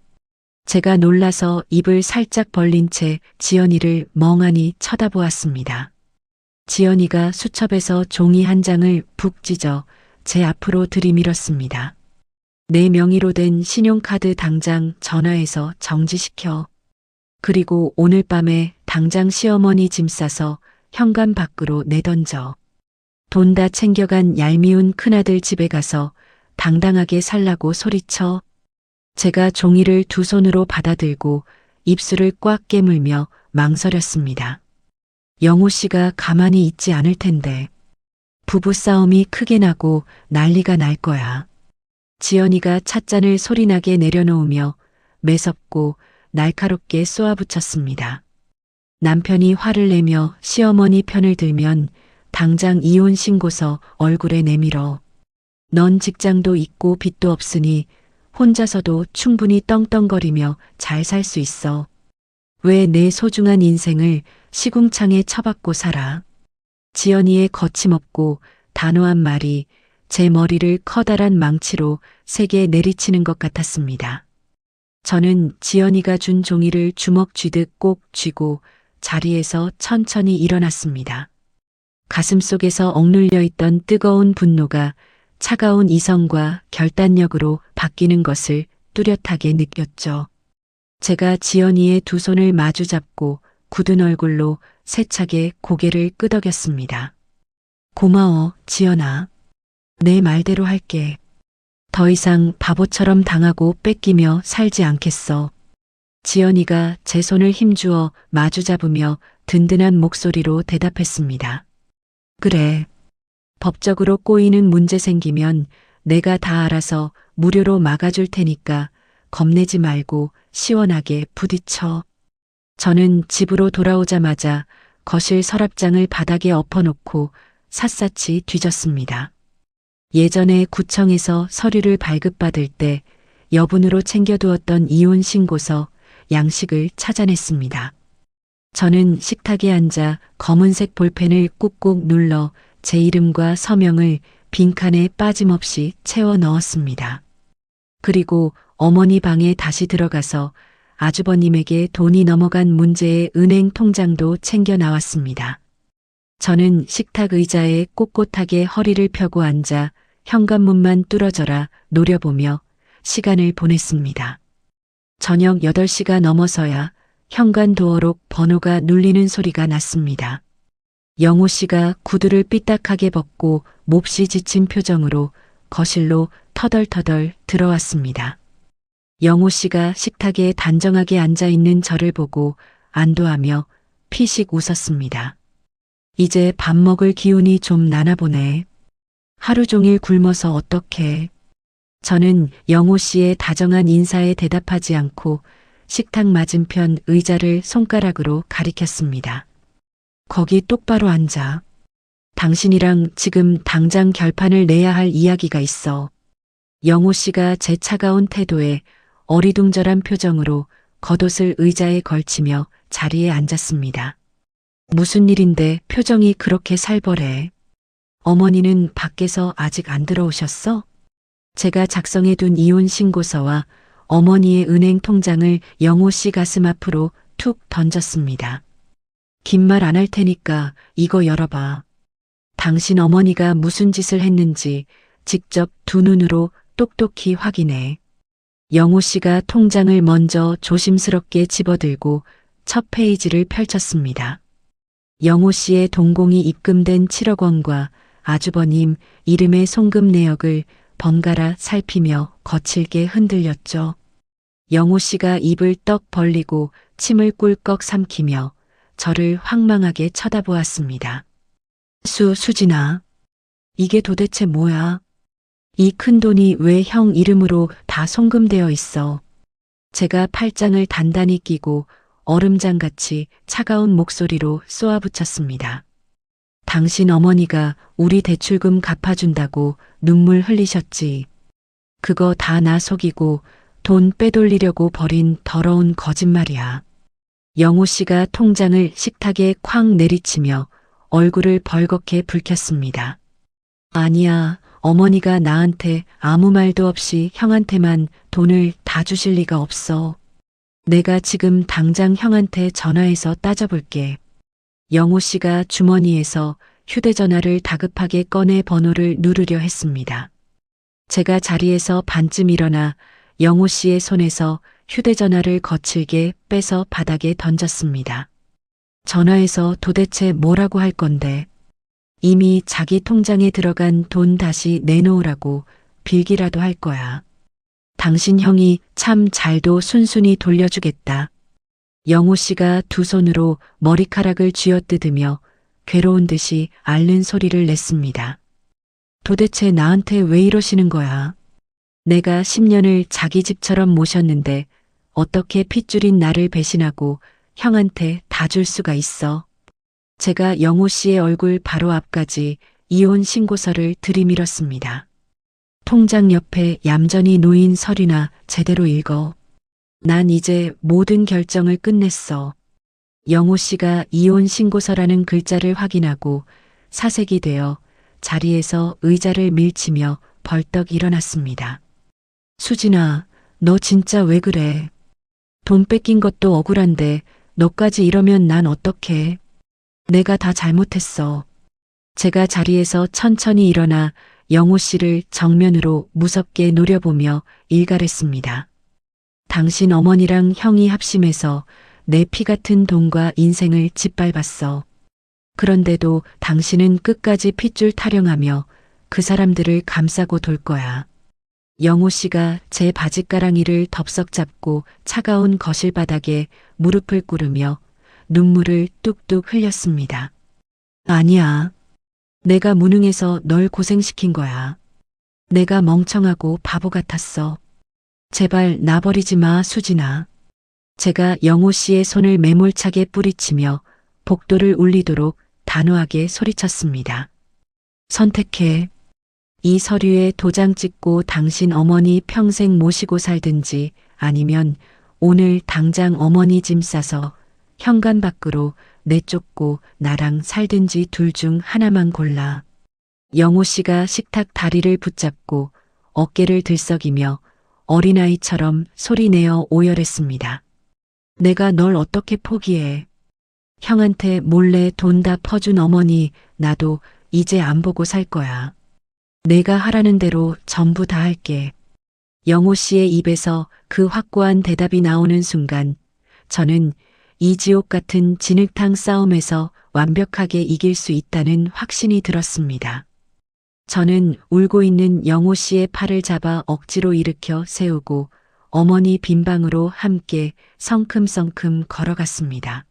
제가 놀라서 입을 살짝 벌린 채 지연이를 멍하니 쳐다보았습니다. 지연이가 수첩에서 종이 한 장을 푹 찢어 제 앞으로 들이밀었습니다. 내 명의로 된 신용카드 당장 전화해서 정지시켜. 그리고 오늘 밤에 당장 시어머니 짐 싸서 현관 밖으로 내던져. 돈 다 챙겨간 얄미운 큰아들 집에 가서 당당하게 살라고 소리쳐. 제가 종이를 두 손으로 받아들고 입술을 꽉 깨물며 망설였습니다. 영호 씨가 가만히 있지 않을 텐데. 부부싸움이 크게 나고 난리가 날 거야. 지연이가 찻잔을 소리나게 내려놓으며 매섭고 날카롭게 쏘아붙였습니다. 남편이 화를 내며 시어머니 편을 들면 당장 이혼 신고서 얼굴에 내밀어. 넌 직장도 있고 빚도 없으니 혼자서도 충분히 떵떵거리며 잘 살 수 있어. 왜 내 소중한 인생을 시궁창에 처박고 살아? 지연이의 거침없고 단호한 말이 제 머리를 커다란 망치로 세게 내리치는 것 같았습니다. 저는 지연이가 준 종이를 주먹 쥐듯 꼭 쥐고 자리에서 천천히 일어났습니다. 가슴속에서 억눌려 있던 뜨거운 분노가 차가운 이성과 결단력으로 바뀌는 것을 뚜렷하게 느꼈죠. 제가 지연이의 두 손을 마주 잡고 굳은 얼굴로 세차게 고개를 끄덕였습니다. 고마워, 지연아. 내 말대로 할게. 더 이상 바보처럼 당하고 뺏기며 살지 않겠어. 지연이가 제 손을 힘주어 마주 잡으며 든든한 목소리로 대답했습니다. 그래. 법적으로 꼬이는 문제 생기면 내가 다 알아서 무료로 막아줄 테니까 겁내지 말고 시원하게 부딪혀. 저는 집으로 돌아오자마자 거실 서랍장을 바닥에 엎어놓고 샅샅이 뒤졌습니다. 예전에 구청에서 서류를 발급받을 때 여분으로 챙겨두었던 이혼 신고서, 양식을 찾아냈습니다. 저는 식탁에 앉아 검은색 볼펜을 꾹꾹 눌러 제 이름과 서명을 빈칸에 빠짐없이 채워 넣었습니다. 그리고 어머니 방에 다시 들어가서 아주버님에게 돈이 넘어간 문제의 은행 통장도 챙겨 나왔습니다. 저는 식탁 의자에 꼿꼿하게 허리를 펴고 앉아 현관문만 뚫어져라 노려보며 시간을 보냈습니다. 저녁 8시가 넘어서야 현관 도어록 번호가 눌리는 소리가 났습니다. 영호 씨가 구두를 삐딱하게 벗고 몹시 지친 표정으로 거실로 터덜터덜 들어왔습니다. 영호 씨가 식탁에 단정하게 앉아 있는 저를 보고 안도하며 피식 웃었습니다. 이제 밥 먹을 기운이 좀 나나 보네. 하루 종일 굶어서 어떡해. 저는 영호 씨의 다정한 인사에 대답하지 않고 식탁 맞은편 의자를 손가락으로 가리켰습니다. 거기 똑바로 앉아. 당신이랑 지금 당장 결판을 내야 할 이야기가 있어. 영호 씨가 제 차가운 태도에 어리둥절한 표정으로 겉옷을 의자에 걸치며 자리에 앉았습니다. 무슨 일인데 표정이 그렇게 살벌해? 어머니는 밖에서 아직 안 들어오셨어? 제가 작성해둔 이혼 신고서와 어머니의 은행 통장을 영호 씨 가슴 앞으로 툭 던졌습니다. 긴 말 안 할 테니까 이거 열어봐. 당신 어머니가 무슨 짓을 했는지 직접 두 눈으로 똑똑히 확인해. 영호 씨가 통장을 먼저 조심스럽게 집어들고 첫 페이지를 펼쳤습니다. 영호 씨의 동공이 입금된 7억 원과 아주버님 이름의 송금 내역을 번갈아 살피며 거칠게 흔들렸죠. 영호 씨가 입을 떡 벌리고 침을 꿀꺽 삼키며 저를 황망하게 쳐다보았습니다. 수진아, 이게 도대체 뭐야? 이 큰 돈이 왜 형 이름으로 다 송금되어 있어? 제가 팔짱을 단단히 끼고 얼음장같이 차가운 목소리로 쏘아붙였습니다. 당신 어머니가 우리 대출금 갚아준다고 눈물 흘리셨지. 그거 다 나 속이고 돈 빼돌리려고 벌인 더러운 거짓말이야. 영호 씨가 통장을 식탁에 쾅 내리치며 얼굴을 벌겋게 붉혔습니다. 아니야, 어머니가 나한테 아무 말도 없이 형한테만 돈을 다 주실 리가 없어. 내가 지금 당장 형한테 전화해서 따져볼게. 영호 씨가 주머니에서 휴대전화를 다급하게 꺼내 번호를 누르려 했습니다. 제가 자리에서 반쯤 일어나 영호 씨의 손에서 휴대전화를 거칠게 빼서 바닥에 던졌습니다. 전화해서 도대체 뭐라고 할 건데? 이미 자기 통장에 들어간 돈 다시 내놓으라고 빌기라도 할 거야. 당신 형이 참 잘도 순순히 돌려주겠다. 영호 씨가 두 손으로 머리카락을 쥐어뜯으며 괴로운 듯이 앓는 소리를 냈습니다. 도대체 나한테 왜 이러시는 거야? 내가 10년을 자기 집처럼 모셨는데 어떻게 핏줄인 나를 배신하고 형한테 다 줄 수가 있어? 제가 영호 씨의 얼굴 바로 앞까지 이혼 신고서를 들이밀었습니다. 통장 옆에 얌전히 놓인 서류나 제대로 읽어. 난 이제 모든 결정을 끝냈어. 영호 씨가 이혼 신고서라는 글자를 확인하고 사색이 되어 자리에서 의자를 밀치며 벌떡 일어났습니다. 수진아, 너 진짜 왜 그래? 돈 뺏긴 것도 억울한데 너까지 이러면 난 어떡해? 내가 다 잘못했어. 제가 자리에서 천천히 일어나 영호 씨를 정면으로 무섭게 노려보며 일갈했습니다. 당신 어머니랑 형이 합심해서 내 피 같은 돈과 인생을 짓밟았어. 그런데도 당신은 끝까지 핏줄 타령하며 그 사람들을 감싸고 돌 거야. 영호 씨가 제 바짓가랑이를 덥석 잡고 차가운 거실 바닥에 무릎을 꿇으며 눈물을 뚝뚝 흘렸습니다. 아니야. 내가 무능해서 널 고생시킨 거야. 내가 멍청하고 바보 같았어. 제발 나버리지 마, 수진아. 제가 영호 씨의 손을 매몰차게 뿌리치며 복도를 울리도록 단호하게 소리쳤습니다. 선택해. 이 서류에 도장 찍고 당신 어머니 평생 모시고 살든지 아니면 오늘 당장 어머니 짐 싸서 현관 밖으로 내쫓고 나랑 살든지 둘 중 하나만 골라. 영호 씨가 식탁 다리를 붙잡고 어깨를 들썩이며 어린아이처럼 소리내어 오열했습니다. 내가 널 어떻게 포기해. 형한테 몰래 돈 다 퍼준 어머니 나도 이제 안 보고 살 거야. 내가 하라는 대로 전부 다 할게. 영호 씨의 입에서 그 확고한 대답이 나오는 순간 저는 이 지옥 같은 진흙탕 싸움에서 완벽하게 이길 수 있다는 확신이 들었습니다. 저는 울고 있는 영호 씨의 팔을 잡아 억지로 일으켜 세우고 어머니 빈방으로 함께 성큼성큼 걸어갔습니다.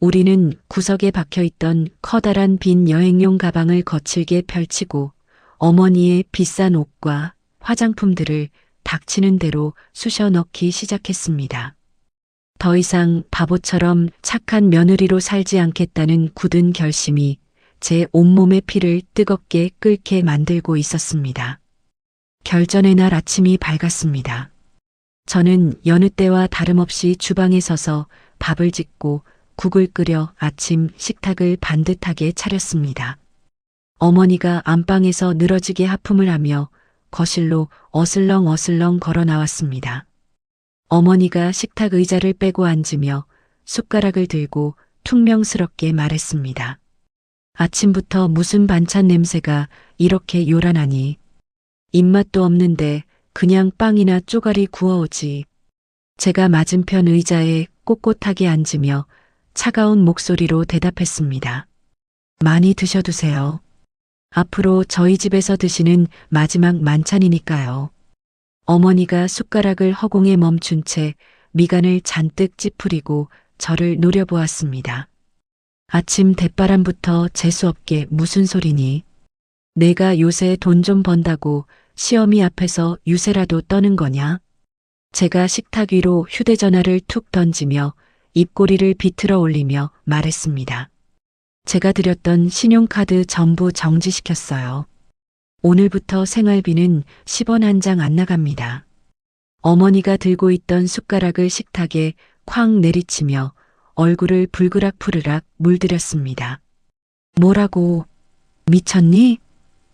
우리는 구석에 박혀있던 커다란 빈 여행용 가방을 거칠게 펼치고 어머니의 비싼 옷과 화장품들을 닥치는 대로 쑤셔 넣기 시작했습니다. 더 이상 바보처럼 착한 며느리로 살지 않겠다는 굳은 결심이 제 온몸의 피를 뜨겁게 끓게 만들고 있었습니다. 결전의 날 아침이 밝았습니다. 저는 여느 때와 다름없이 주방에 서서 밥을 짓고 국을 끓여 아침 식탁을 반듯하게 차렸습니다. 어머니가 안방에서 늘어지게 하품을 하며 거실로 어슬렁어슬렁 걸어 나왔습니다. 어머니가 식탁 의자를 빼고 앉으며 숟가락을 들고 퉁명스럽게 말했습니다. 아침부터 무슨 반찬 냄새가 이렇게 요란하니. 입맛도 없는데 그냥 빵이나 쪼가리 구워오지. 제가 맞은편 의자에 꼿꼿하게 앉으며 차가운 목소리로 대답했습니다. 많이 드셔두세요. 앞으로 저희 집에서 드시는 마지막 만찬이니까요. 어머니가 숟가락을 허공에 멈춘 채 미간을 잔뜩 찌푸리고 저를 노려보았습니다. 아침 대바람부터 재수없게 무슨 소리니? 내가 요새 돈 좀 번다고 시어미 앞에서 유세라도 떠는 거냐? 제가 식탁 위로 휴대전화를 툭 던지며 입꼬리를 비틀어 올리며 말했습니다. 제가 드렸던 신용카드 전부 정지시켰어요. 오늘부터 생활비는 10원 한 장 안 나갑니다. 어머니가 들고 있던 숟가락을 식탁에 쾅 내리치며 얼굴을 불그락푸르락 물들였습니다. 뭐라고? 미쳤니?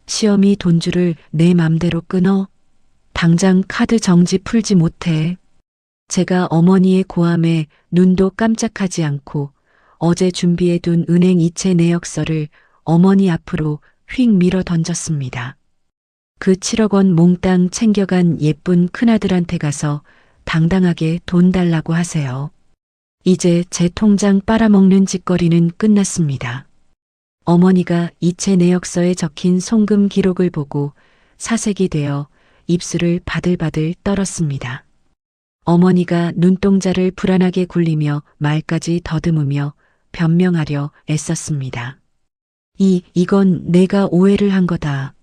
시어미 돈줄을 내 맘대로 끊어? 당장 카드 정지 풀지 못해. 제가 어머니의 고함에 눈도 깜짝하지 않고 어제 준비해둔 은행 이체 내역서를 어머니 앞으로 휙 밀어 던졌습니다. 그 7억 원 몽땅 챙겨간 예쁜 큰아들한테 가서 당당하게 돈 달라고 하세요. 이제 제 통장 빨아먹는 짓거리는 끝났습니다. 어머니가 이체 내역서에 적힌 송금 기록을 보고 사색이 되어 입술을 바들바들 떨었습니다. 어머니가 눈동자를 불안하게 굴리며 말까지 더듬으며 변명하려 애썼습니다. 이건 내가 오해를 한 거다.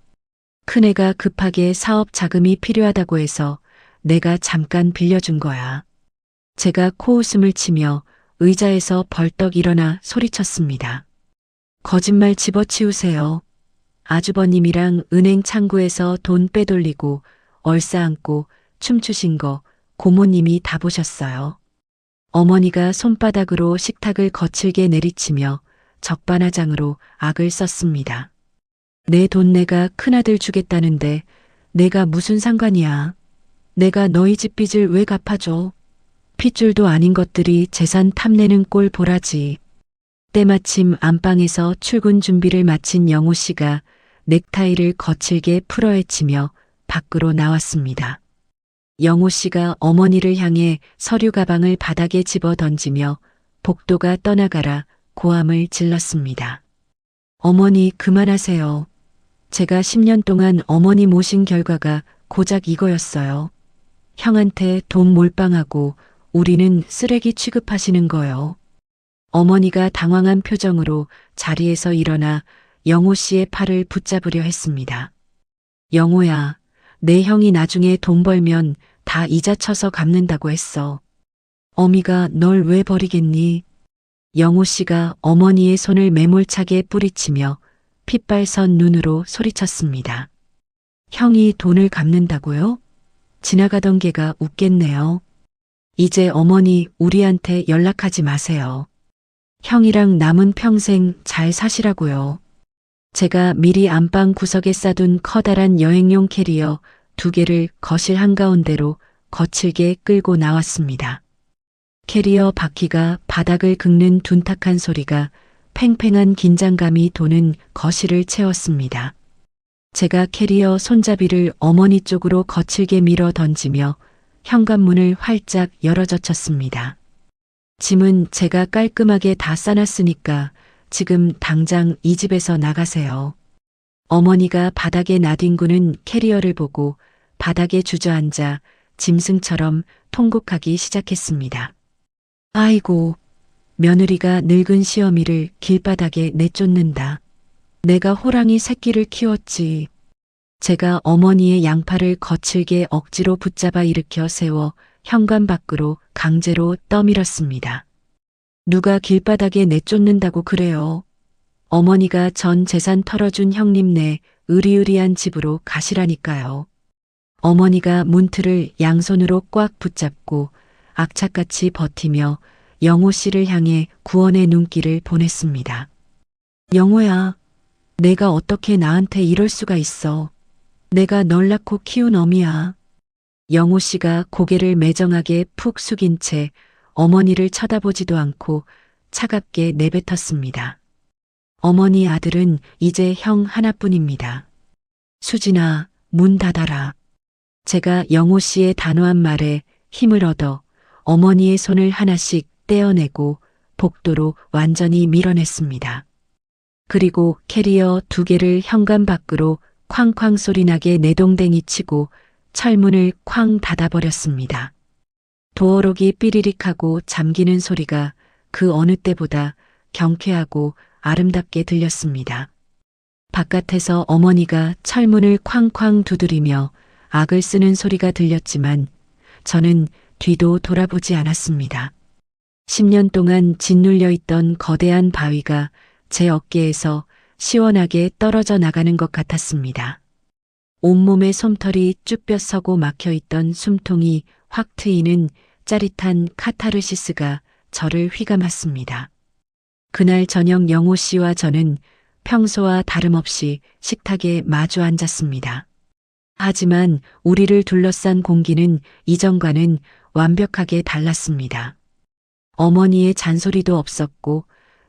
큰애가 급하게 사업 자금이 필요하다고 해서 내가 잠깐 빌려준 거야. 제가 코웃음을 치며 의자에서 벌떡 일어나 소리쳤습니다. 거짓말 집어치우세요. 아주버님이랑 은행 창구에서 돈 빼돌리고 얼싸안고 춤추신 거 고모님이 다 보셨어요. 어머니가 손바닥으로 식탁을 거칠게 내리치며 적반하장으로 악을 썼습니다. 내 돈 내가 큰아들 주겠다는데 내가 무슨 상관이야. 내가 너희 집 빚을 왜 갚아줘? 핏줄도 아닌 것들이 재산 탐내는 꼴 보라지. 때마침 안방에서 출근 준비를 마친 영호 씨가 넥타이를 거칠게 풀어헤치며 밖으로 나왔습니다. 영호 씨가 어머니를 향해 서류 가방을 바닥에 집어 던지며 복도가 떠나가라 고함을 질렀습니다. 어머니 그만하세요. 제가 10년 동안 어머니 모신 결과가 고작 이거였어요. 형한테 돈 몰빵하고 우리는 쓰레기 취급하시는 거요. 어머니가 당황한 표정으로 자리에서 일어나 영호 씨의 팔을 붙잡으려 했습니다. 영호야, 내 형이 나중에 돈 벌면 다 이자 쳐서 갚는다고 했어. 어미가 널 왜 버리겠니? 영호 씨가 어머니의 손을 매몰차게 뿌리치며 핏발선 눈으로 소리쳤습니다. 형이 돈을 갚는다고요? 지나가던 개가 웃겠네요. 이제 어머니 우리한테 연락하지 마세요. 형이랑 남은 평생 잘 사시라고요. 제가 미리 안방 구석에 싸둔 커다란 여행용 캐리어 2개를 거실 한가운데로 거칠게 끌고 나왔습니다. 캐리어 바퀴가 바닥을 긁는 둔탁한 소리가 팽팽한 긴장감이 도는 거실을 채웠습니다. 제가 캐리어 손잡이를 어머니 쪽으로 거칠게 밀어 던지며 현관문을 활짝 열어젖혔습니다. 짐은 제가 깔끔하게 다 싸놨으니까 지금 당장 이 집에서 나가세요. 어머니가 바닥에 나뒹구는 캐리어를 보고 바닥에 주저앉아 짐승처럼 통곡하기 시작했습니다. 아이고, 며느리가 늙은 시어미를 길바닥에 내쫓는다. 내가 호랑이 새끼를 키웠지. 제가 어머니의 양팔을 거칠게 억지로 붙잡아 일으켜 세워 현관 밖으로 강제로 떠밀었습니다. 누가 길바닥에 내쫓는다고 그래요. 어머니가 전 재산 털어준 형님네 으리으리한 집으로 가시라니까요. 어머니가 문틀을 양손으로 꽉 붙잡고 악착같이 버티며 영호 씨를 향해 구원의 눈길을 보냈습니다. 영호야, 내가 어떻게 나한테 이럴 수가 있어. 내가 널 낳고 키운 어미야. 영호 씨가 고개를 매정하게 푹 숙인 채 어머니를 쳐다보지도 않고 차갑게 내뱉었습니다. 어머니 아들은 이제 형 하나뿐입니다. 수진아, 문 닫아라. 제가 영호 씨의 단호한 말에 힘을 얻어 어머니의 손을 하나씩 떼어내고 복도로 완전히 밀어냈습니다. 그리고 캐리어 2개를 현관 밖으로 쾅쾅 소리나게 내동댕이 치고 철문을 쾅 닫아버렸습니다. 도어록이 삐리릭하고 잠기는 소리가 그 어느 때보다 경쾌하고 아름답게 들렸습니다. 바깥에서 어머니가 철문을 쾅쾅 두드리며 악을 쓰는 소리가 들렸지만 저는 뒤도 돌아보지 않았습니다. 10년 동안 짓눌려 있던 거대한 바위가 제 어깨에서 시원하게 떨어져 나가는 것 같았습니다. 온몸에 솜털이 쭈뼛서고 막혀있던 숨통이 확 트이는 짜릿한 카타르시스가 저를 휘감았습니다. 그날 저녁 영호 씨와 저는 평소와 다름없이 식탁에 마주 앉았습니다. 하지만 우리를 둘러싼 공기는 이전과는 완벽하게 달랐습니다. 어머니의 잔소리도 없었고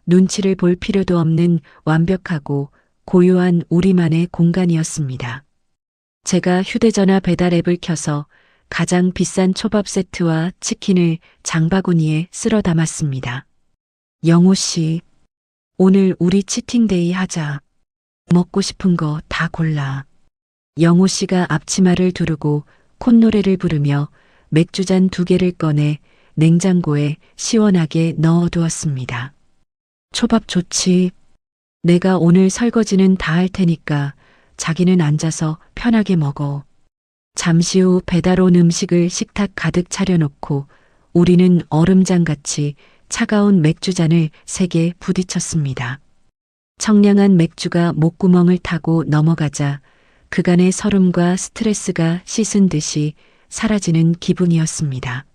눈치를 볼 필요도 없는 완벽하고 고요한 우리만의 공간이었습니다. 제가 휴대전화 배달 앱을 켜서 가장 비싼 초밥 세트와 치킨을 장바구니에 쓸어 담았습니다. 영호 씨, 오늘 우리 치팅데이 하자. 먹고 싶은 거 다 골라. 영호 씨가 앞치마를 두르고 콧노래를 부르며 맥주잔 2개를 꺼내 냉장고에 시원하게 넣어두었습니다. 초밥 좋지. 내가 오늘 설거지는 다 할 테니까 자기는 앉아서 편하게 먹어. 잠시 후 배달 온 음식을 식탁 가득 차려놓고 우리는 얼음장같이 차가운 맥주잔을 3개 부딪혔습니다. 청량한 맥주가 목구멍을 타고 넘어가자 그간의 서름과 스트레스가 씻은 듯이 사라지는 기분이었습니다.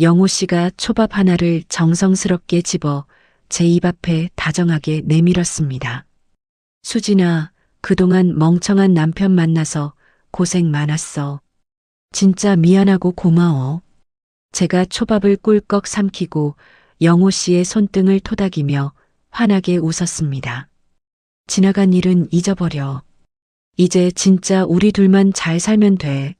영호 씨가 초밥 하나를 정성스럽게 집어 제 입 앞에 다정하게 내밀었습니다. 수진아, 그동안 멍청한 남편 만나서 고생 많았어. 진짜 미안하고 고마워. 제가 초밥을 꿀꺽 삼키고 영호 씨의 손등을 토닥이며 환하게 웃었습니다. 지나간 일은 잊어버려. 이제 진짜 우리 둘만 잘 살면 돼.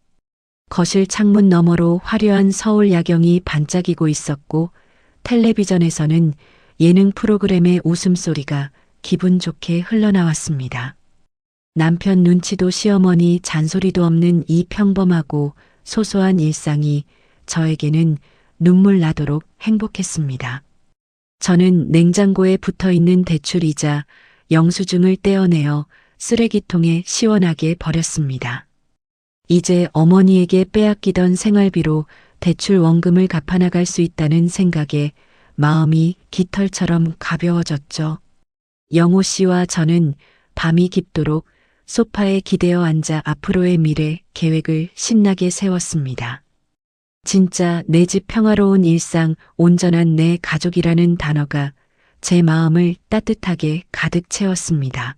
거실 창문 너머로 화려한 서울 야경이 반짝이고 있었고 텔레비전에서는 예능 프로그램의 웃음소리가 기분 좋게 흘러나왔습니다. 남편 눈치도 시어머니 잔소리도 없는 이 평범하고 소소한 일상이 저에게는 눈물 나도록 행복했습니다. 저는 냉장고에 붙어 있는 대출이자 영수증을 떼어내어 쓰레기통에 시원하게 버렸습니다. 이제 어머니에게 빼앗기던 생활비로 대출 원금을 갚아나갈 수 있다는 생각에 마음이 깃털처럼 가벼워졌죠. 영호 씨와 저는 밤이 깊도록 소파에 기대어 앉아 앞으로의 미래 계획을 신나게 세웠습니다. 진짜 내 집 평화로운 일상, 온전한 내 가족이라는 단어가 제 마음을 따뜻하게 가득 채웠습니다.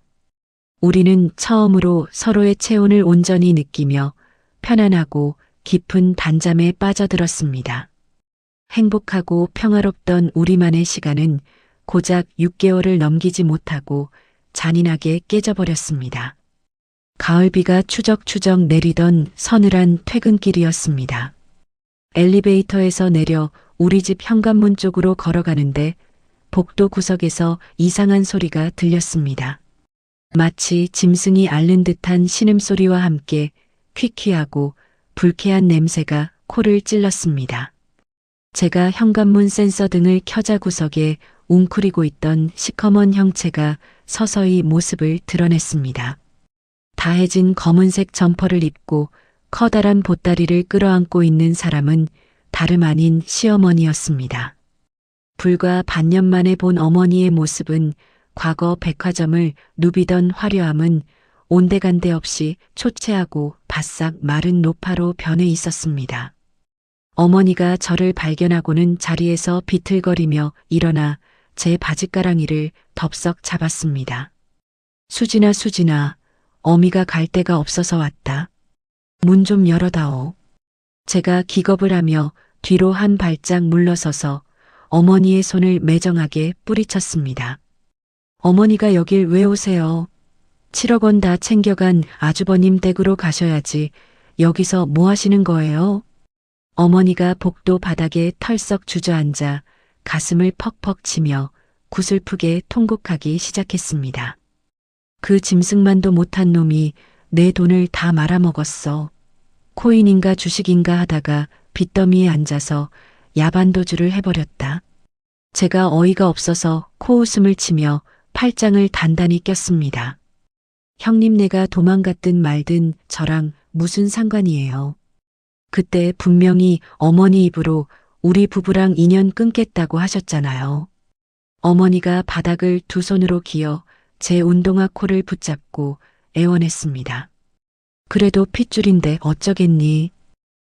우리는 처음으로 서로의 체온을 온전히 느끼며 편안하고 깊은 단잠에 빠져들었습니다. 행복하고 평화롭던 우리만의 시간은 고작 6개월을 넘기지 못하고 잔인하게 깨져버렸습니다. 가을비가 추적추적 내리던 서늘한 퇴근길이었습니다. 엘리베이터에서 내려 우리 집 현관문 쪽으로 걸어가는데 복도 구석에서 이상한 소리가 들렸습니다. 마치 짐승이 앓는 듯한 신음소리와 함께 퀴퀴하고 불쾌한 냄새가 코를 찔렀습니다. 제가 현관문 센서 등을 켜자 구석에 웅크리고 있던 시커먼 형체가 서서히 모습을 드러냈습니다. 다해진 검은색 점퍼를 입고 커다란 보따리를 끌어안고 있는 사람은 다름 아닌 시어머니였습니다. 불과 반년 만에 본 어머니의 모습은 과거 백화점을 누비던 화려함은 온데간데 없이 초췌하고 바싹 마른 노파로 변해 있었습니다. 어머니가 저를 발견하고는 자리에서 비틀거리며 일어나 제 바짓가랑이를 덥석 잡았습니다. 수진아, 수진아, 어미가 갈 데가 없어서 왔다. 문 좀 열어다오. 제가 기겁을 하며 뒤로 한 발짝 물러서서 어머니의 손을 매정하게 뿌리쳤습니다. 어머니가 여길 왜 오세요? 7억 원 다 챙겨간 아주버님 댁으로 가셔야지 여기서 뭐 하시는 거예요? 어머니가 복도 바닥에 털썩 주저앉아 가슴을 퍽퍽 치며 구슬프게 통곡하기 시작했습니다. 그 짐승만도 못한 놈이 내 돈을 다 말아먹었어. 코인인가 주식인가 하다가 빚더미에 앉아서 야반도주를 해버렸다. 제가 어이가 없어서 코웃음을 치며 팔짱을 단단히 꼈습니다. 형님네가 도망갔든 말든 저랑 무슨 상관이에요. 그때 분명히 어머니 입으로 우리 부부랑 인연 끊겠다고 하셨잖아요. 어머니가 바닥을 두 손으로 기어 제 운동화 코를 붙잡고 애원했습니다. 그래도 핏줄인데 어쩌겠니?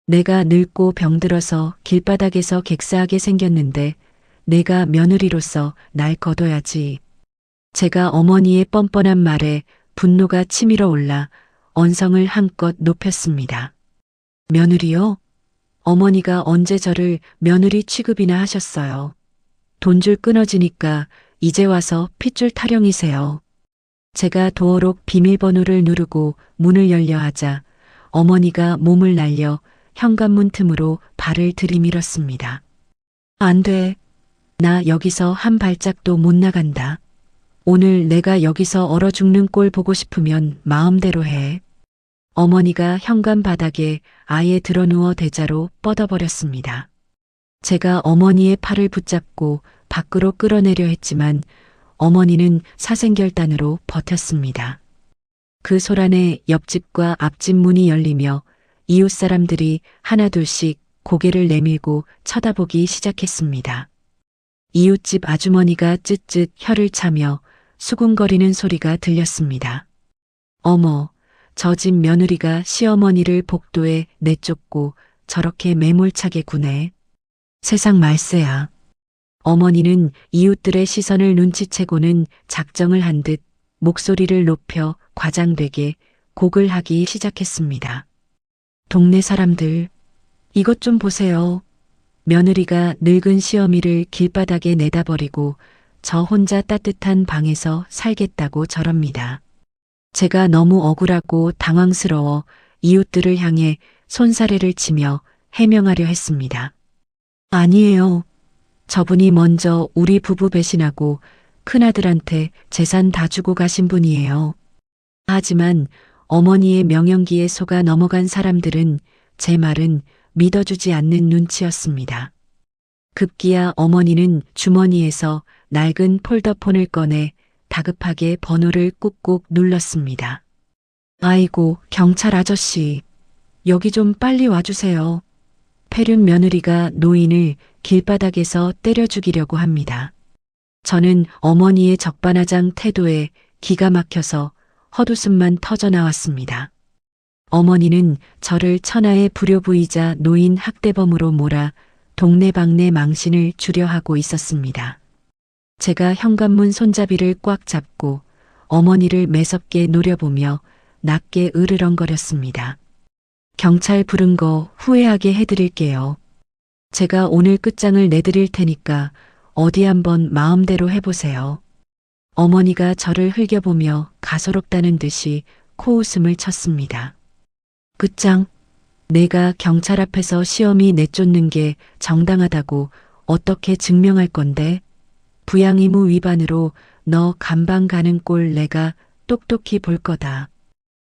내가 늙고 병들어서 길바닥에서 객사하게 생겼는데 내가 며느리로서 날 거둬야지. 제가 어머니의 뻔뻔한 말에 분노가 치밀어 올라 언성을 한껏 높였습니다. 며느리요? 어머니가 언제 저를 며느리 취급이나 하셨어요. 돈줄 끊어지니까 이제 와서 핏줄 타령이세요. 제가 도어록 비밀번호를 누르고 문을 열려 하자 어머니가 몸을 날려 현관문 틈으로 발을 들이밀었습니다. 안 돼. 나 여기서 한 발짝도 못 나간다. 오늘 내가 여기서 얼어 죽는 꼴 보고 싶으면 마음대로 해. 어머니가 현관 바닥에 아예 드러누워 대자로 뻗어버렸습니다. 제가 어머니의 팔을 붙잡고 밖으로 끌어내려 했지만 어머니는 사생결단으로 버텼습니다. 그 소란에 옆집과 앞집 문이 열리며 이웃 사람들이 하나둘씩 고개를 내밀고 쳐다보기 시작했습니다. 이웃집 아주머니가 쯧쯧 혀를 차며 수군거리는 소리가 들렸습니다. 어머, 저 집 며느리가 시어머니를 복도에 내쫓고 저렇게 매몰차게 구네. 세상 말세야. 어머니는 이웃들의 시선을 눈치채고는 작정을 한 듯 목소리를 높여 과장되게 곡을 하기 시작했습니다. 동네 사람들, 이것 좀 보세요. 며느리가 늙은 시어미를 길바닥에 내다버리고 저 혼자 따뜻한 방에서 살겠다고 저럽니다. 제가 너무 억울하고 당황스러워 이웃들을 향해 손사래를 치며 해명하려 했습니다. 아니에요. 저분이 먼저 우리 부부 배신하고 큰아들한테 재산 다 주고 가신 분이에요. 하지만 어머니의 명령기에 속아 넘어간 사람들은 제 말은 믿어주지 않는 눈치였습니다. 급기야 어머니는 주머니에서 낡은 폴더폰을 꺼내 다급하게 번호를 꾹꾹 눌렀습니다. 아이고, 경찰 아저씨. 여기 좀 빨리 와주세요. 폐륜 며느리가 노인을 길바닥에서 때려 죽이려고 합니다. 저는 어머니의 적반하장 태도에 기가 막혀서 헛웃음만 터져 나왔습니다. 어머니는 저를 천하의 불효부이자 노인 학대범으로 몰아 동네방네 망신을 주려 하고 있었습니다. 제가 현관문 손잡이를 꽉 잡고 어머니를 매섭게 노려보며 낮게 으르렁거렸습니다. 경찰 부른 거 후회하게 해드릴게요. 제가 오늘 끝장을 내드릴 테니까 어디 한번 마음대로 해보세요. 어머니가 저를 흘겨보며 가소롭다는 듯이 코웃음을 쳤습니다. 끝장? 내가 경찰 앞에서 시어미 내쫓는 게 정당하다고 어떻게 증명할 건데? 부양의무 위반으로 너 감방 가는 꼴 내가 똑똑히 볼 거다.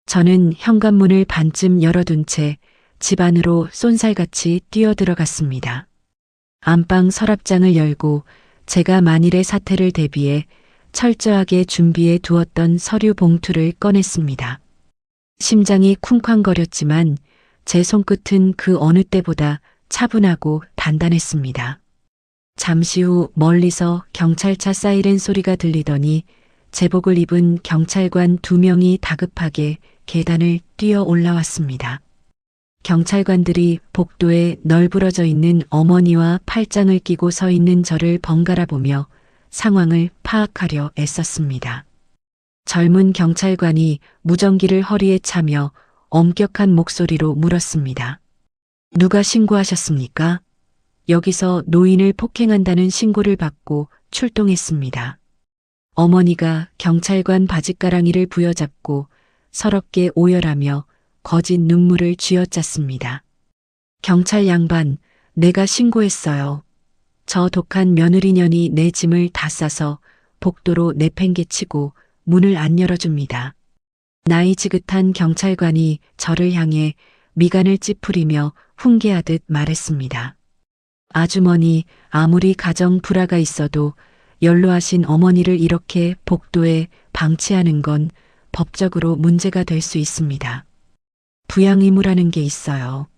저는 현관문을 반쯤 열어둔 채 집 안으로 쏜살같이 뛰어들어갔습니다. 안방 서랍장을 열고 제가 만일의 사태를 대비해 철저하게 준비해 두었던 서류 봉투를 꺼냈습니다. 심장이 쿵쾅거렸지만 제 손끝은 그 어느 때보다 차분하고 단단했습니다. 잠시 후 멀리서 경찰차 사이렌 소리가 들리더니 제복을 입은 경찰관 2명이 다급하게 계단을 뛰어 올라왔습니다. 경찰관들이 복도에 널브러져 있는 어머니와 팔짱을 끼고 서 있는 저를 번갈아 보며 상황을 파악하려 애썼습니다. 젊은 경찰관이 무전기를 허리에 차며 엄격한 목소리로 물었습니다. 누가 신고하셨습니까? 여기서 노인을 폭행한다는 신고를 받고 출동했습니다. 어머니가 경찰관 바짓가랑이를 부여잡고 서럽게 오열하며 거짓 눈물을 쥐어짰습니다. 경찰 양반, 내가 신고했어요. 저 독한 며느리년이 내 짐을 다 싸서 복도로 내팽개치고 문을 안 열어줍니다. 나이 지긋한 경찰관이 저를 향해 미간을 찌푸리며 훈계하듯 말했습니다. 아주머니, 아무리 가정 불화가 있어도 연로하신 어머니를 이렇게 복도에 방치하는 건 법적으로 문제가 될 수 있습니다. 부양의무라는 게 있어요.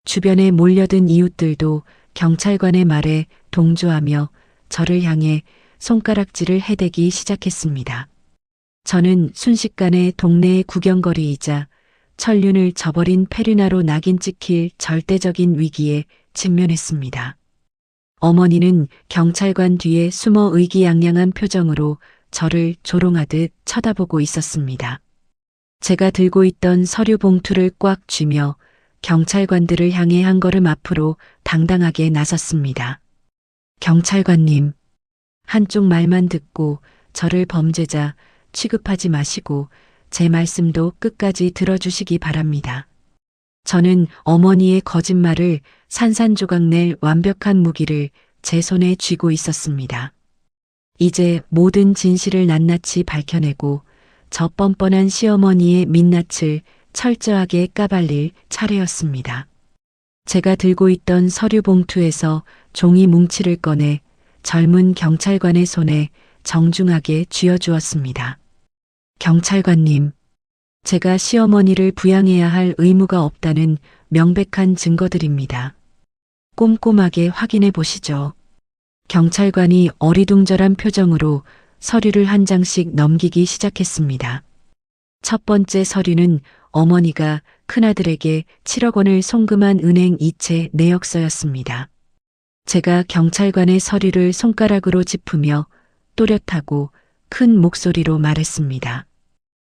주변에 몰려든 이웃들도 경찰관의 말에 동조하며 저를 향해 손가락질을 해대기 시작했습니다. 저는 순식간에 동네의 구경거리이자 천륜을 저버린 페르나로 낙인 찍힐 절대적인 위기에 직면했습니다. 어머니는 경찰관 뒤에 숨어 의기양양한 표정으로 저를 조롱하듯 쳐다보고 있었습니다. 제가 들고 있던 서류 봉투를 꽉 쥐며 경찰관들을 향해 한 걸음 앞으로 당당하게 나섰습니다. 경찰관님, 한쪽 말만 듣고 저를 범죄자 취급하지 마시고 제 말씀도 끝까지 들어주시기 바랍니다. 저는 어머니의 거짓말을 산산조각 낼 완벽한 무기를 제 손에 쥐고 있었습니다. 이제 모든 진실을 낱낱이 밝혀내고 저 뻔뻔한 시어머니의 민낯을 철저하게 까발릴 차례였습니다. 제가 들고 있던 서류 봉투에서 종이 뭉치를 꺼내 젊은 경찰관의 손에 정중하게 쥐어주었습니다. 경찰관님, 제가 시어머니를 부양해야 할 의무가 없다는 명백한 증거들입니다. 꼼꼼하게 확인해 보시죠. 경찰관이 어리둥절한 표정으로 서류를 한 장씩 넘기기 시작했습니다. 첫 번째 서류는 어머니가 큰아들에게 7억 원을 송금한 은행 이체 내역서였습니다. 제가 경찰관의 서류를 손가락으로 짚으며 또렷하고 큰 목소리로 말했습니다.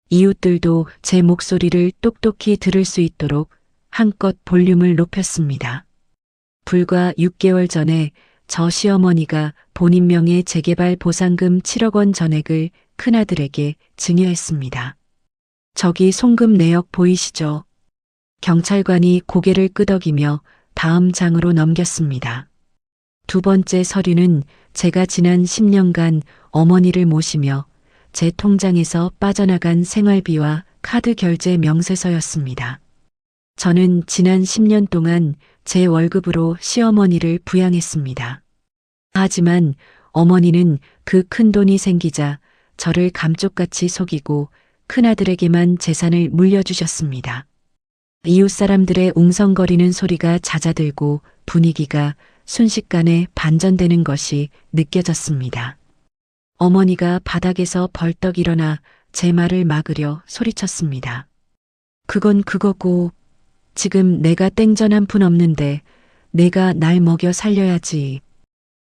이웃들도 제 목소리를 똑똑히 들을 수 있도록 한껏 볼륨을 높였습니다. 불과 6개월 전에 저 시어머니가 본인 명의 재개발 보상금 7억 원 전액을 큰아들에게 증여했습니다. 저기 송금 내역 보이시죠? 경찰관이 고개를 끄덕이며 다음 장으로 넘겼습니다. 두 번째 서류는 제가 지난 10년간 어머니를 모시며 제 통장에서 빠져나간 생활비와 카드 결제 명세서였습니다. 저는 지난 10년 동안 제 월급으로 시어머니를 부양했습니다. 하지만 어머니는 그 큰돈이 생기자 저를 감쪽같이 속이고 큰아들에게만 재산을 물려주셨습니다. 이웃 사람들의 웅성거리는 소리가 잦아들고 분위기가 순식간에 반전되는 것이 느껴졌습니다. 어머니가 바닥에서 벌떡 일어나 제 말을 막으려 소리쳤습니다. 그건 그거고 지금 내가 땡전 한 푼 없는데 내가 날 먹여 살려야지.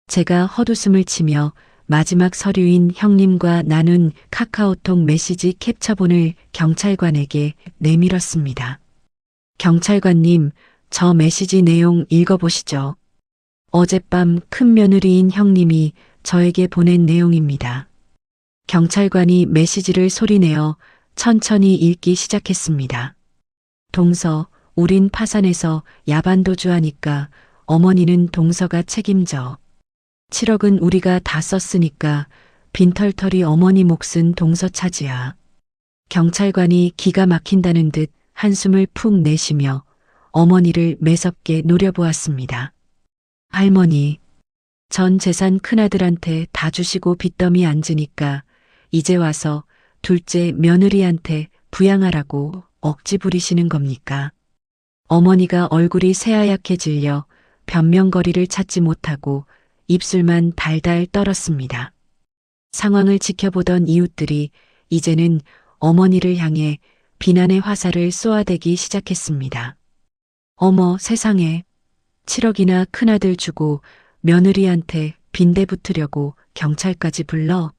제가 헛웃음을 치며 마지막 서류인 형님과 나눈 카카오톡 메시지 캡처본을 경찰관에게 내밀었습니다. 경찰관님, 저 메시지 내용 읽어보시죠. 어젯밤 큰 며느리인 형님이 저에게 보낸 내용입니다. 경찰관이 메시지를 소리내어 천천히 읽기 시작했습니다. 동서, 우린 파산해서 야반도주하니까 어머니는 동서가 책임져. 7억은 우리가 다 썼으니까 빈털터리 어머니 몫은 동서 차지야. 경찰관이 기가 막힌다는 듯 한숨을 푹 내쉬며 어머니를 매섭게 노려보았습니다. 할머니, 전 재산 큰아들한테 다 주시고 빚더미 앉으니까 이제 와서 둘째 며느리한테 부양하라고 억지 부리시는 겁니까? 어머니가 얼굴이 새하얗게 질려 변명거리를 찾지 못하고 입술만 달달 떨었습니다. 상황을 지켜보던 이웃들이 이제는 어머니를 향해 비난의 화살을 쏘아대기 시작했습니다. 어머 세상에, 7억이나 큰아들 주고 며느리한테 빈대 붙으려고 경찰까지 불러?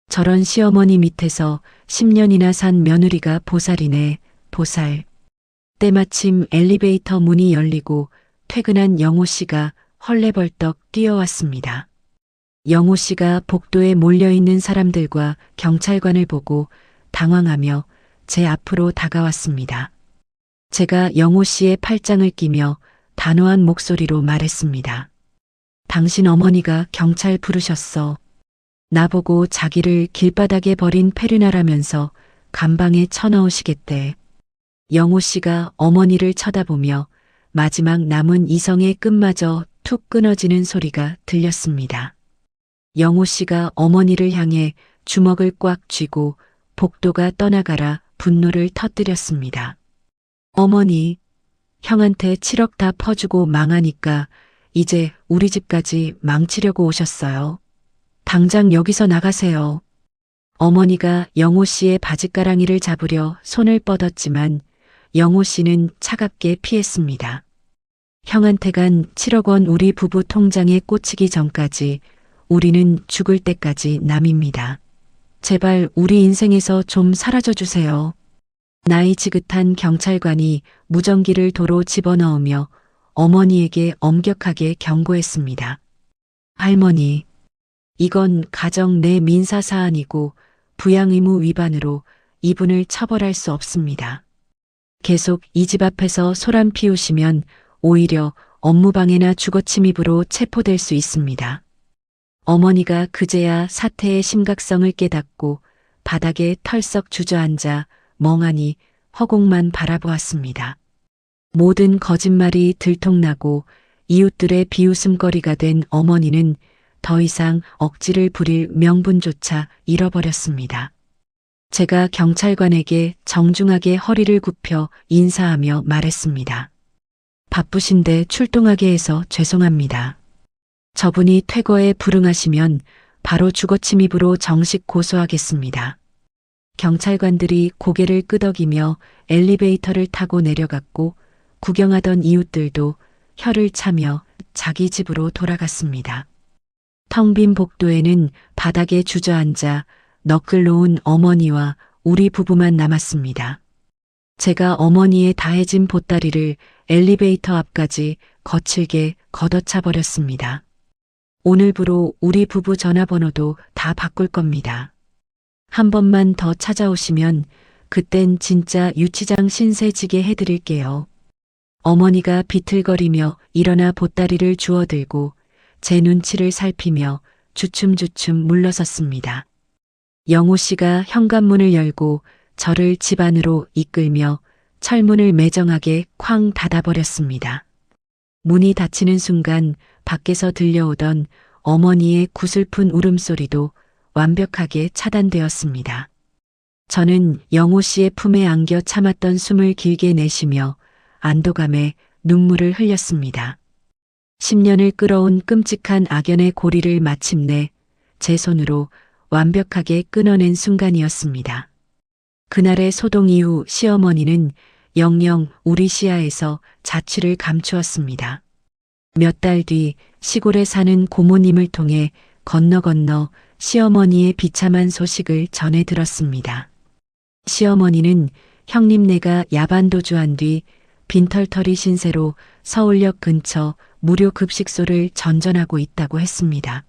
저런 시어머니 밑에서 10년이나 산 며느리가 보살이네, 보살. 때마침 엘리베이터 문이 열리고 퇴근한 영호 씨가 헐레벌떡 뛰어왔습니다. 영호 씨가 복도에 몰려있는 사람들과 경찰관을 보고 당황하며 제 앞으로 다가왔습니다. 제가 영호 씨의 팔짱을 끼며 단호한 목소리로 말했습니다. 당신 어머니가 경찰 부르셨어. 나보고 자기를 길바닥에 버린 페르나라면서 감방에 쳐넣으시겠대. 영호 씨가 어머니를 쳐다보며 마지막 남은 이성의 끈마저 툭 끊어지는 소리가 들렸습니다. 영호 씨가 어머니를 향해 주먹을 꽉 쥐고 복도가 떠나가라 분노를 터뜨렸습니다. 어머니, 형한테 7억 다 퍼주고 망하니까 이제 우리 집까지 망치려고 오셨어요. 당장 여기서 나가세요. 어머니가 영호 씨의 바짓가랑이를 잡으려 손을 뻗었지만 영호 씨는 차갑게 피했습니다. 형한테 간 7억 원 우리 부부 통장에 꽂히기 전까지 우리는 죽을 때까지 남입니다. 제발 우리 인생에서 좀 사라져 주세요. 나이 지긋한 경찰관이 무전기를 도로 집어넣으며 어머니에게 엄격하게 경고했습니다. 할머니, 이건 가정 내 민사 사안이고 부양 의무 위반으로 이분을 처벌할 수 없습니다. 계속 이 집 앞에서 소란 피우시면 오히려 업무방해나 주거침입으로 체포될 수 있습니다. 어머니가 그제야 사태의 심각성을 깨닫고 바닥에 털썩 주저앉아 멍하니 허공만 바라보았습니다. 모든 거짓말이 들통나고 이웃들의 비웃음거리가 된 어머니는 더 이상 억지를 부릴 명분조차 잃어버렸습니다. 제가 경찰관에게 정중하게 허리를 굽혀 인사하며 말했습니다. 바쁘신데 출동하게 해서 죄송합니다. 저분이 퇴거에 불응하시면 바로 주거침입으로 정식 고소하겠습니다. 경찰관들이 고개를 끄덕이며 엘리베이터를 타고 내려갔고 구경하던 이웃들도 혀를 차며 자기 집으로 돌아갔습니다. 텅 빈 복도에는 바닥에 주저앉아 너클 놓은 어머니와 우리 부부만 남았습니다. 제가 어머니의 다해진 보따리를 엘리베이터 앞까지 거칠게 걷어차 버렸습니다. 오늘부로 우리 부부 전화번호도 다 바꿀 겁니다. 한 번만 더 찾아오시면 그땐 진짜 유치장 신세지게 해드릴게요. 어머니가 비틀거리며 일어나 보따리를 주워들고 제 눈치를 살피며 주춤주춤 물러섰습니다. 영호 씨가 현관문을 열고 저를 집 안으로 이끌며 철문을 매정하게 쾅 닫아버렸습니다. 문이 닫히는 순간 밖에서 들려오던 어머니의 구슬픈 울음소리도 완벽하게 차단되었습니다. 저는 영호 씨의 품에 안겨 참았던 숨을 길게 내쉬며 안도감에 눈물을 흘렸습니다. 10년을 끌어온 끔찍한 악연의 고리를 마침내 제 손으로 완벽하게 끊어낸 순간이었습니다. 그날의 소동 이후 시어머니는 영영 우리 시야에서 자취를 감추었습니다. 몇 달 뒤 시골에 사는 고모님을 통해 건너 시어머니의 비참한 소식을 전해 들었습니다. 시어머니는 형님네가 야반도주한 뒤 빈털터리 신세로 서울역 근처 무료 급식소를 전전하고 있다고 했습니다.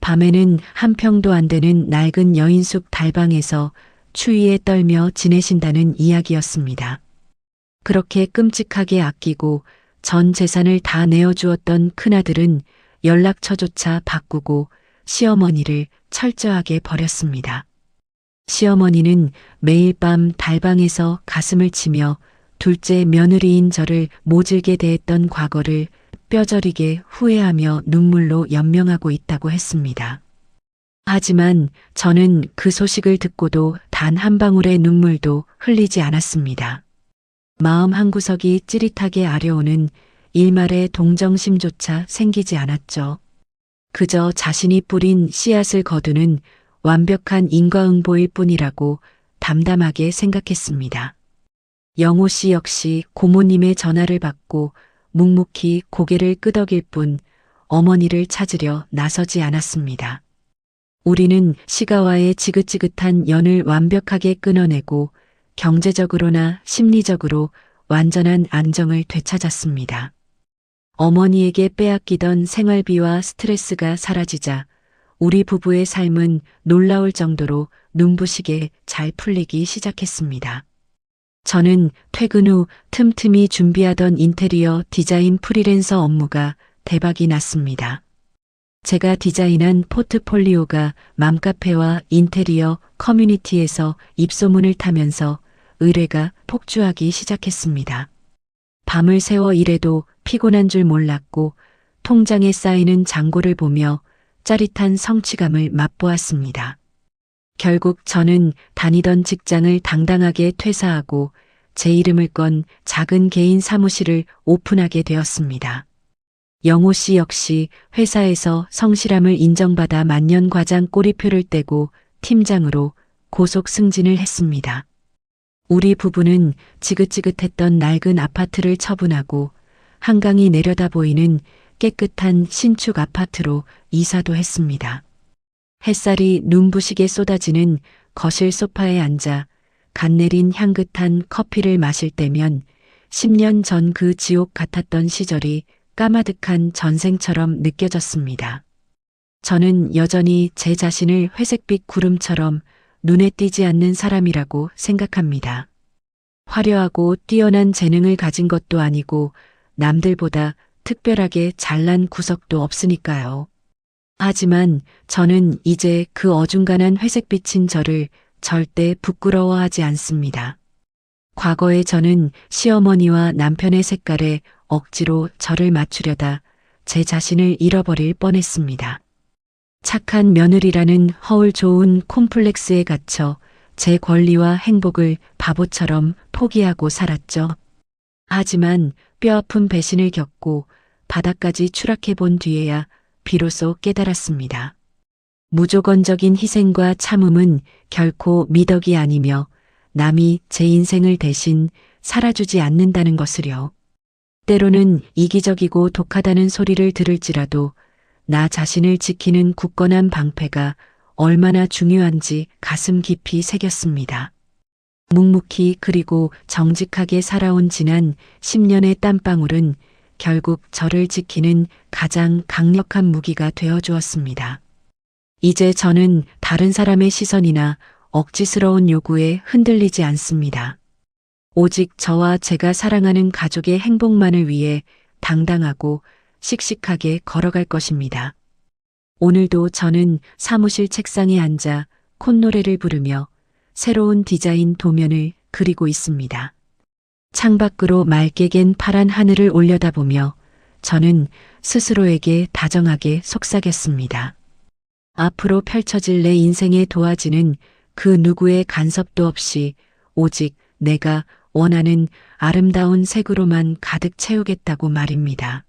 밤에는 한 평도 안 되는 낡은 여인숙 달방에서 추위에 떨며 지내신다는 이야기였습니다. 그렇게 끔찍하게 아끼고 전 재산을 다 내어주었던 큰아들은 연락처조차 바꾸고 시어머니를 철저하게 버렸습니다. 시어머니는 매일 밤 달방에서 가슴을 치며 둘째 며느리인 저를 모질게 대했던 과거를 뼈저리게 후회하며 눈물로 연명하고 있다고 했습니다. 하지만 저는 그 소식을 듣고도 단 한 방울의 눈물도 흘리지 않았습니다. 마음 한구석이 찌릿하게 아려오는 일말의 동정심조차 생기지 않았죠. 그저 자신이 뿌린 씨앗을 거두는 완벽한 인과응보일 뿐이라고 담담하게 생각했습니다. 영호 씨 역시 고모님의 전화를 받고 묵묵히 고개를 끄덕일 뿐 어머니를 찾으려 나서지 않았습니다. 우리는 시가와의 지긋지긋한 연을 완벽하게 끊어내고 경제적으로나 심리적으로 완전한 안정을 되찾았습니다. 어머니에게 빼앗기던 생활비와 스트레스가 사라지자 우리 부부의 삶은 놀라울 정도로 눈부시게 잘 풀리기 시작했습니다. 저는 퇴근 후 틈틈이 준비하던 인테리어 디자인 프리랜서 업무가 대박이 났습니다. 제가 디자인한 포트폴리오가 맘카페와 인테리어 커뮤니티에서 입소문을 타면서 의뢰가 폭주하기 시작했습니다. 밤을 새워 일해도 피곤한 줄 몰랐고 통장에 쌓이는 잔고를 보며 짜릿한 성취감을 맛보았습니다. 결국 저는 다니던 직장을 당당하게 퇴사하고 제 이름을 건 작은 개인 사무실을 오픈하게 되었습니다. 영호 씨 역시 회사에서 성실함을 인정받아 만년과장 꼬리표를 떼고 팀장으로 고속 승진을 했습니다. 우리 부부는 지긋지긋했던 낡은 아파트를 처분하고 한강이 내려다 보이는 깨끗한 신축 아파트로 이사도 했습니다. 햇살이 눈부시게 쏟아지는 거실 소파에 앉아 갓 내린 향긋한 커피를 마실 때면 10년 전 그 지옥 같았던 시절이 까마득한 전생처럼 느껴졌습니다. 저는 여전히 제 자신을 회색빛 구름처럼 눈에 띄지 않는 사람이라고 생각합니다. 화려하고 뛰어난 재능을 가진 것도 아니고 남들보다 특별하게 잘난 구석도 없으니까요. 하지만 저는 이제 그 어중간한 회색빛인 저를 절대 부끄러워하지 않습니다. 과거에 저는 시어머니와 남편의 색깔에 억지로 저를 맞추려다 제 자신을 잃어버릴 뻔했습니다. 착한 며느리라는 허울 좋은 콤플렉스에 갇혀 제 권리와 행복을 바보처럼 포기하고 살았죠. 하지만 뼈아픈 배신을 겪고 바닥까지 추락해 본 뒤에야 비로소 깨달았습니다. 무조건적인 희생과 참음은 결코 미덕이 아니며 남이 제 인생을 대신 살아주지 않는다는 것을요. 때로는 이기적이고 독하다는 소리를 들을지라도 나 자신을 지키는 굳건한 방패가 얼마나 중요한지 가슴 깊이 새겼습니다. 묵묵히 그리고 정직하게 살아온 지난 10년의 땀방울은 결국 저를 지키는 가장 강력한 무기가 되어 주었습니다. 이제 저는 다른 사람의 시선이나 억지스러운 요구에 흔들리지 않습니다. 오직 저와 제가 사랑하는 가족의 행복만을 위해 당당하고 씩씩하게 걸어갈 것입니다. 오늘도 저는 사무실 책상에 앉아 콧노래를 부르며 새로운 디자인 도면을 그리고 있습니다. 창밖으로 맑게 갠 파란 하늘을 올려다보며 저는 스스로에게 다정하게 속삭였습니다. 앞으로 펼쳐질 내 인생의 도화지는 그 누구의 간섭도 없이 오직 내가 원하는 아름다운 색으로만 가득 채우겠다고 말입니다.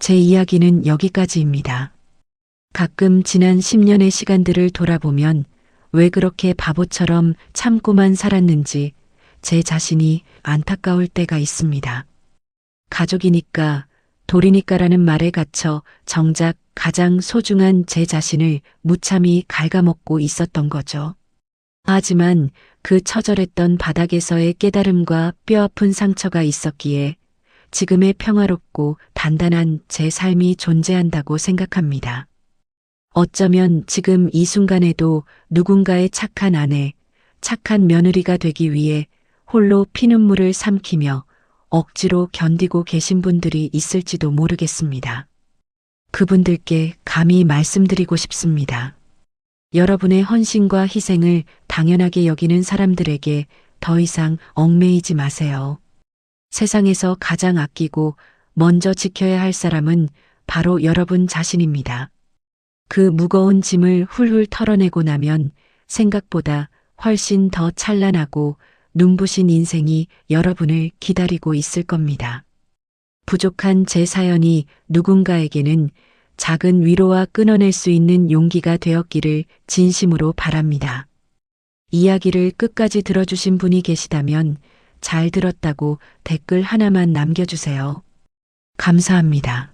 제 이야기는 여기까지입니다. 가끔 지난 10년의 시간들을 돌아보면 왜 그렇게 바보처럼 참고만 살았는지 제 자신이 안타까울 때가 있습니다. 가족이니까, 돌이니까라는 말에 갇혀 정작 가장 소중한 제 자신을 무참히 갉아먹고 있었던 거죠. 하지만 그 처절했던 바닥에서의 깨달음과 뼈아픈 상처가 있었기에 지금의 평화롭고 단단한 제 삶이 존재한다고 생각합니다. 어쩌면 지금 이 순간에도 누군가의 착한 아내, 착한 며느리가 되기 위해 홀로 피눈물을 삼키며 억지로 견디고 계신 분들이 있을지도 모르겠습니다. 그분들께 감히 말씀드리고 싶습니다. 여러분의 헌신과 희생을 당연하게 여기는 사람들에게 더 이상 얽매이지 마세요. 세상에서 가장 아끼고 먼저 지켜야 할 사람은 바로 여러분 자신입니다. 그 무거운 짐을 훌훌 털어내고 나면 생각보다 훨씬 더 찬란하고 눈부신 인생이 여러분을 기다리고 있을 겁니다. 부족한 제 사연이 누군가에게는 작은 위로와 끊어낼 수 있는 용기가 되었기를 진심으로 바랍니다. 이야기를 끝까지 들어주신 분이 계시다면 잘 들었다고 댓글 하나만 남겨주세요. 감사합니다.